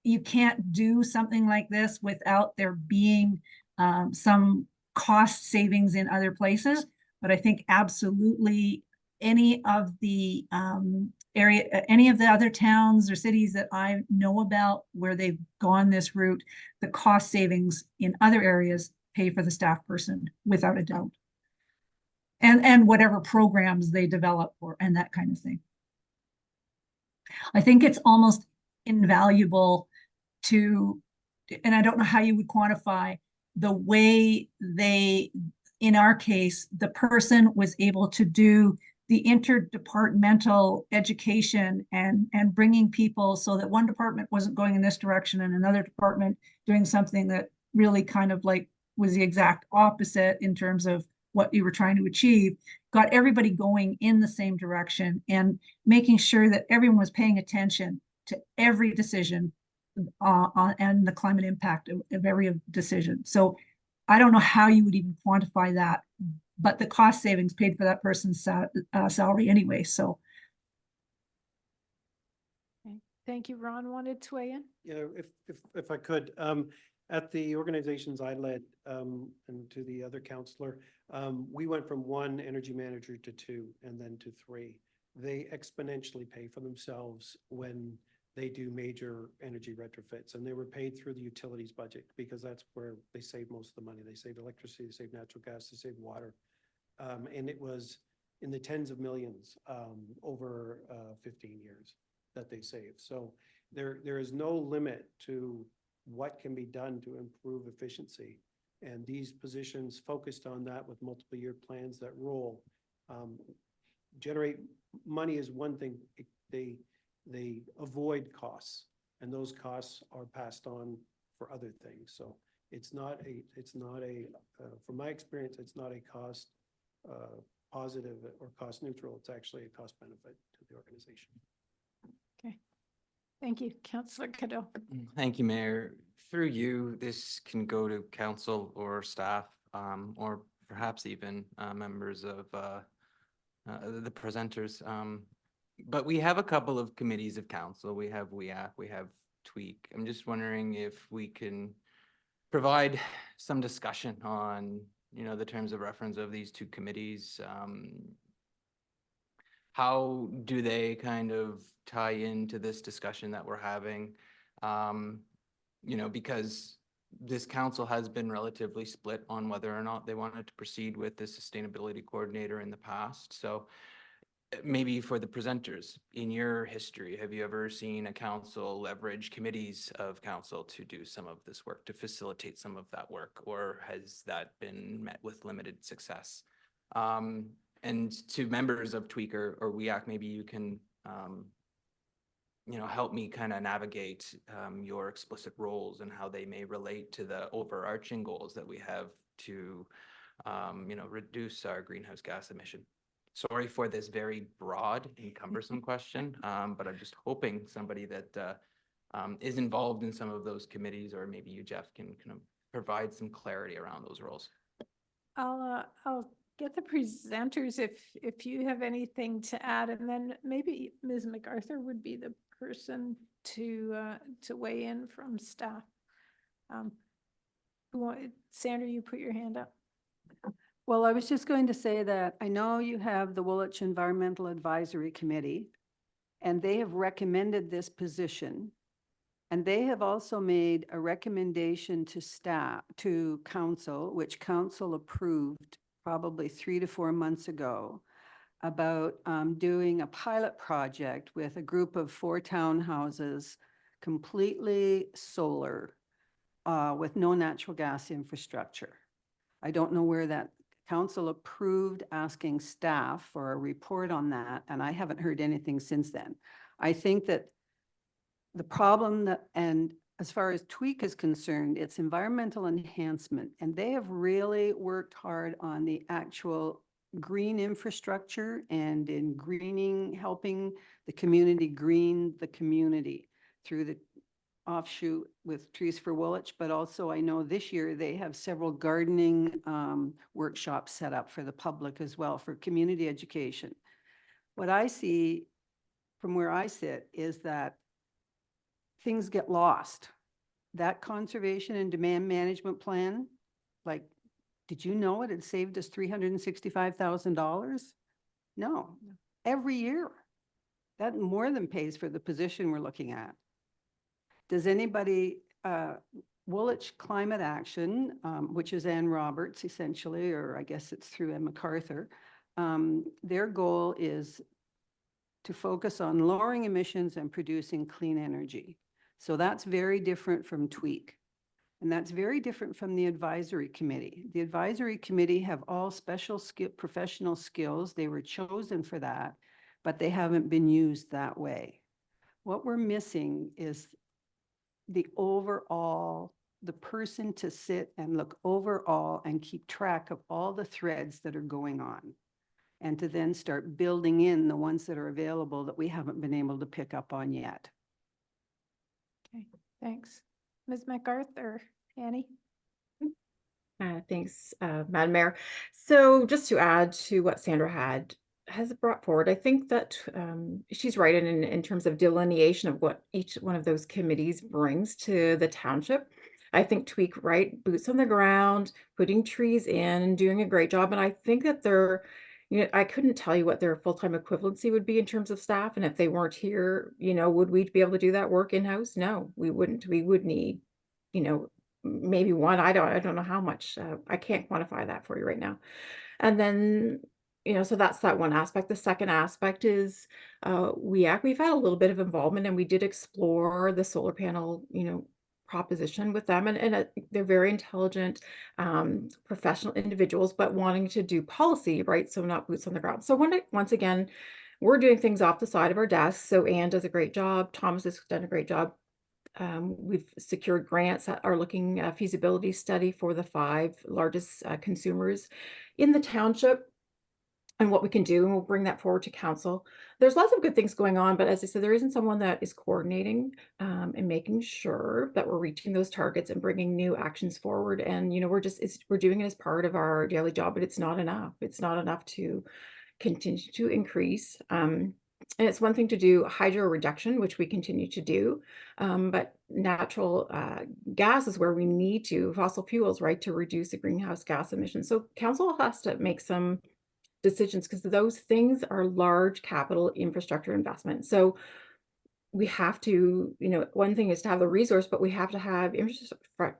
[SPEAKER 16] You can't do something like this without there being some cost savings in other places. But I think absolutely any of the any of the other towns or cities that I know about where they've gone this route, the cost savings in other areas pay for the staff person without a doubt. And whatever programs they develop for and that kind of thing. I think it's almost invaluable to, and I don't know how you would quantify the way they, in our case, the person was able to do the interdepartmental education and bringing people so that one department wasn't going in this direction and another department doing something that really kind of like was the exact opposite in terms of what you were trying to achieve, got everybody going in the same direction and making sure that everyone was paying attention to every decision and the climate impact of every decision. So I don't know how you would even quantify that, but the cost savings paid for that person's salary anyway. So.
[SPEAKER 1] Okay. Thank you. Ron wanted to weigh in.
[SPEAKER 15] Yeah, if I could, at the organizations I led and to the other counselor, we went from 1 energy manager to 2 and then to 3. They exponentially pay for themselves when they do major energy retrofits, and they were paid through the utilities budget because that's where they save most of the money. They save electricity, they save natural gas, they save water. And it was in the tens of millions over 15 years that they saved. So there is no limit to what can be done to improve efficiency. And these positions focused on that with multiple year plans that roll. Generate money is one thing. They avoid costs, and those costs are passed on for other things. So it's not a from my experience, it's not a cost positive or cost neutral. It's actually a cost benefit to the organization.
[SPEAKER 1] Okay. Thank you. Councillor Cadeau.
[SPEAKER 9] Thank you, Mayor. Through you, this can go to council or staff, or perhaps even members of the presenters. But we have a couple of committees of council. We have WEAC, we have Tweak. I'm just wondering if we can provide some discussion on, the terms of reference of these 2 committees. How do they kind of tie into this discussion that we're having? Because this council has been relatively split on whether or not they wanted to proceed with the sustainability coordinator in the past. So maybe for the presenters, in your history, have you ever seen a council leverage committees of council to do some of this work, to facilitate some of that work, or has that been met with limited success? And to members of Tweak or WEAC, maybe you can, help me kind of navigate your explicit roles and how they may relate to the overarching goals that we have to, reduce our greenhouse gas emission. Sorry for this very broad and cumbersome question, but I'm just hoping somebody that is involved in some of those committees, or maybe you, Jeff, can kind of provide some clarity around those roles.
[SPEAKER 1] I'll get the presenters if you have anything to add, and then maybe Ms. MacArthur would be the person to weigh in from staff. Sandra, you put your hand up.
[SPEAKER 17] Well, I was just going to say that I know you have the Woolwich Environmental Advisory Committee, and they have recommended this position. And they have also made a recommendation to staff, to council, which council approved probably 3 to 4 months ago, about doing a pilot project with a group of 4 townhouses, completely solar, with no natural gas infrastructure. I don't know where that council approved asking staff for a report on that, and I haven't heard anything since then. I think that the problem that, and as far as Tweak is concerned, it's environmental enhancement, and they have really worked hard on the actual green infrastructure and in greening, helping the community green the community through the offshoot with Trees for Woolwich, but also I know this year they have several gardening workshops set up for the public as well for community education. What I see from where I sit is that things get lost. That conservation and demand management plan, like, did you know it had saved us $365,000? No, every year. That more than pays for the position we're looking at. Does anybody, Woolwich Climate Action, which is Ann Roberts essentially, or I guess it's through Ann MacArthur, their goal is to focus on lowering emissions and producing clean energy. So that's very different from Tweak. And that's very different from the advisory committee. The advisory committee have all special professional skills. They were chosen for that, but they haven't been used that way. What we're missing is the overall, the person to sit and look overall and keep track of all the threads that are going on, and to then start building in the ones that are available that we haven't been able to pick up on yet.
[SPEAKER 1] Okay, thanks. Ms. MacArthur, Annie?
[SPEAKER 18] Thanks, Madam Mayor. So just to add to what Sandra has brought forward, I think that she's right in terms of delineation of what each one of those committees brings to the township. I think Tweak, right, boots on the ground, putting trees in, doing a great job. And I think that they're, I couldn't tell you what their full-time equivalency would be in terms of staff. And if they weren't here, would we be able to do that work in-house? No, we wouldn't. We would need, maybe one. I don't know how much. I can't quantify that for you right now. And then, so that's that one aspect. The second aspect is we've had a little bit of involvement, and we did explore the solar panel, proposition with them, and they're very intelligent, professional individuals, but wanting to do policy, right? So not boots on the ground. So once again, we're doing things off the side of our desk. So Anne does a great job. Thomas has done a great job. We've secured grants that are looking at feasibility study for the 5 largest consumers in the township and what we can do, and we'll bring that forward to council. There's lots of good things going on, but as I said, there isn't someone that is coordinating and making sure that we're reaching those targets and bringing new actions forward. And we're doing it as part of our daily job, but it's not enough. It's not enough to continue to increase. And it's one thing to do hydro reduction, which we continue to do, but natural gas is where we need to, fossil fuels, right, to reduce the greenhouse gas emissions. So council has to make some decisions because those things are large capital infrastructure investments. So we have to, one thing is to have the resource, but we have to have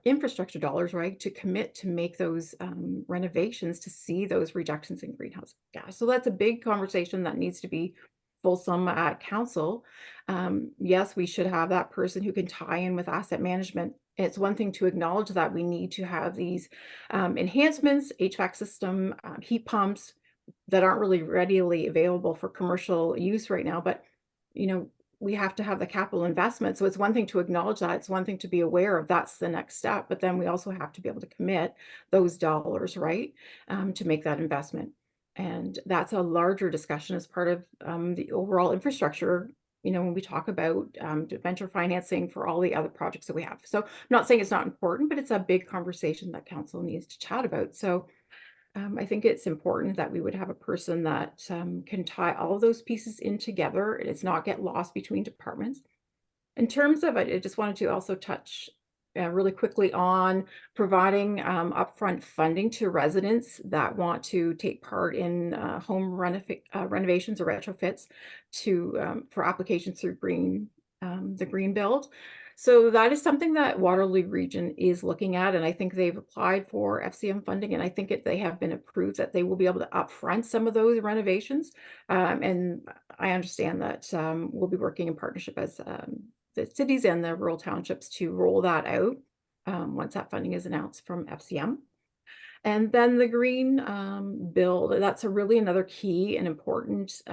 [SPEAKER 18] infrastructure dollars, right, to commit to make those renovations to see those reductions in greenhouse gas. So that's a big conversation that needs to be fulsome at council. Yes, we should have that person who can tie in with asset management. It's one thing to acknowledge that we need to have these enhancements, HVAC system, heat pumps that aren't really readily available for commercial use right now, but we have to have the capital investment. So it's one thing to acknowledge that. It's one thing to be aware of that's the next step, but then we also have to be able to commit those dollars, right, to make that investment. And that's a larger discussion as part of the overall infrastructure, when we talk about venture financing for all the other projects that we have. So I'm not saying it's not important, but it's a big conversation that council needs to chat about. So I think it's important that we would have a person that can tie all of those pieces in together and it's not get lost between departments. In terms of, I just wanted to also touch really quickly on providing upfront funding to residents that want to take part in home renovations or retrofits for applications through the Green Build. So that is something that Waterloo Region is looking at, and I think they've applied for FCM funding, and I think they have been approved that they will be able to upfront some of those renovations. And I understand that we'll be working in partnership as the cities and the rural townships to roll that out once that funding is announced from FCM. And then the Green Build, that's really another key and important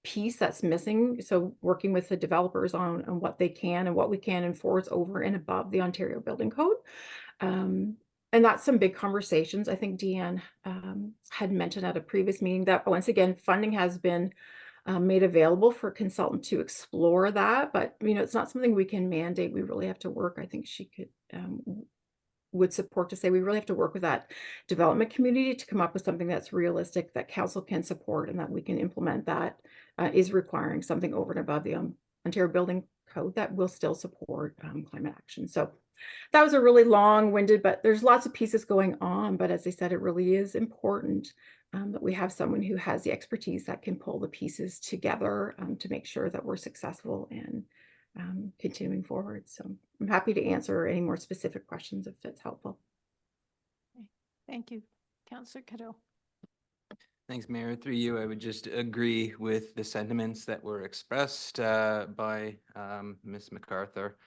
[SPEAKER 18] piece that's missing. So working with the developers on what they can and what we can enforce over and above the Ontario Building Code. And that's some big conversations. I think Deanne had mentioned at a previous meeting that once again, funding has been made available for a consultant to explore that, but it's not something we can mandate. We really have to work. I think she could would support to say we really have to work with that development community to come up with something that's realistic, that council can support, and that we can implement, that is requiring something over and above the Ontario Building Code that will still support climate action. So that was a really long-winded, but there's lots of pieces going on. But as I said, it really is important that we have someone who has the expertise that can pull the pieces together to make sure that we're successful in continuing forward. So I'm happy to answer any more specific questions if it's helpful.
[SPEAKER 1] Okay. Thank you. Councillor Cadeau.
[SPEAKER 9] Thanks, Mayor. Through you, I would just agree with the sentiments that were expressed by Ms. MacArthur.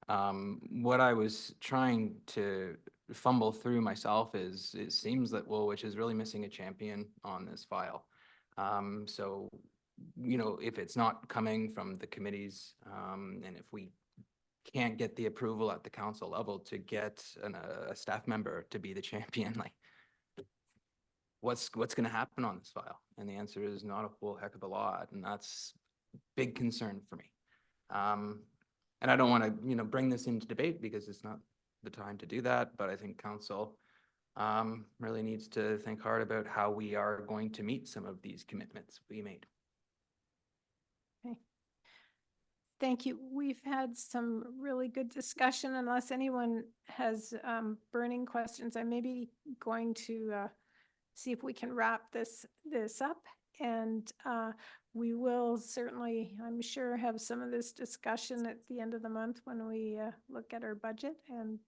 [SPEAKER 9] What I was trying to fumble through myself is it seems that Woolwich is really missing a champion on this file. So, you know, if it's not coming from the committees and if we can't get the approval at the council level to get a staff member to be the champion, like what's going to happen on this file? And the answer is not a whole heck of a lot, and that's a big concern for me. And I don't want to, you know, bring this into debate because it's not the time to do that, but I think council really needs to think hard about how we are going to meet some of these commitments we made.
[SPEAKER 1] Okay. Thank you. We've had some really good discussion. Unless anyone has burning questions, I may be going to see if we can wrap this up. And we will certainly, I'm sure, have some of this discussion at the end of the month when we look at our budget. And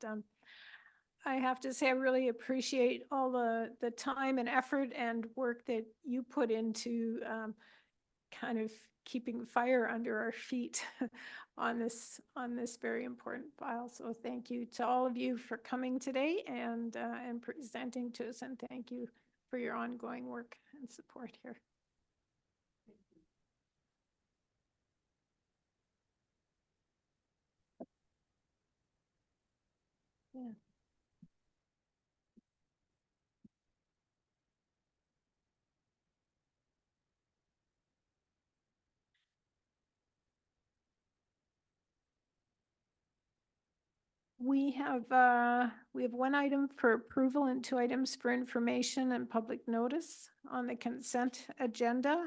[SPEAKER 1] I have to say, I really appreciate all the time and effort and work that you put into kind of keeping fire under our feet on this very important file. So thank you to all of you for coming today and presenting to us, and thank you for your ongoing work and support here. Yeah. We have one item for approval and 2 items for information and public notice on the consent agenda.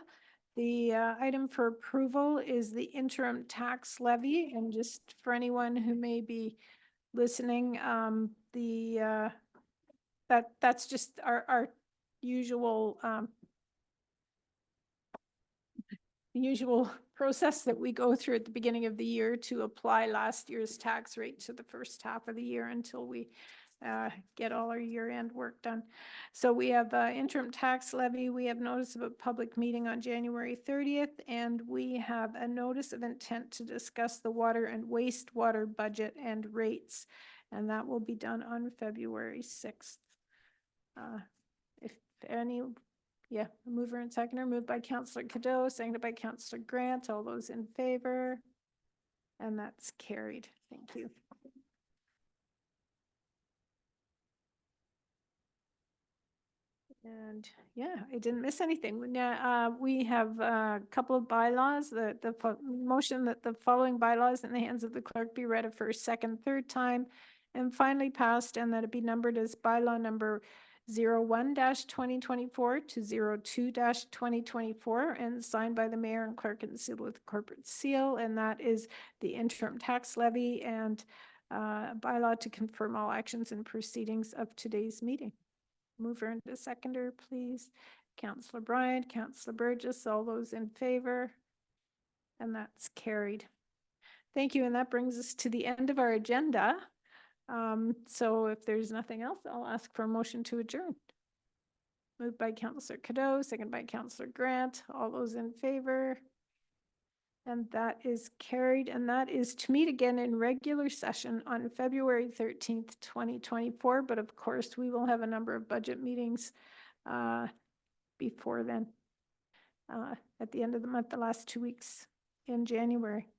[SPEAKER 1] The item for approval is the interim tax levy, and just for anyone who may be listening, that's just our usual usual process that we go through at the beginning of the year to apply last year's tax rate to the first half of the year until we get all our year-end work done. So we have interim tax levy, we have notice of a public meeting on January 30th, and we have a notice of intent to discuss the water and wastewater budget and rates, and that will be done on February 6th. If any, yeah, mover and seconder, moved by Councillor Cadeau, seconded by Councillor Grant. All those in favor? And that's carried. Thank you. And yeah, I didn't miss anything. We have a couple of bylaws. The motion that the following bylaws in the hands of the clerk be read a first, second, third time, and finally passed, and that it be numbered as bylaw number 01-2024 to 02-2024 and signed by the mayor and clerk and sealed with corporate seal. And that is the interim tax levy and bylaw to confirm all actions and proceedings of today's meeting. Mover and a seconder, please. Councillor Bryant, Councillor Burgess, all those in favor? And that's carried. Thank you. And that brings us to the end of our agenda. So if there's nothing else, I'll ask for a motion to adjourn. Moved by Councillor Cadeau, second by Councillor Grant. All those in favor? And that is carried. And that is to meet again in regular session on February 13th, 2024. But of course, we will have a number of budget meetings before then, at the end of the month, the last 2 weeks in January.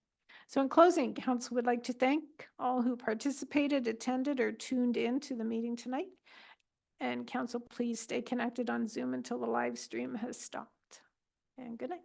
[SPEAKER 1] So in closing, Council would like to thank all who participated, attended, or tuned in to the meeting tonight. And Council, please stay connected on Zoom until the live stream has stopped. And good night.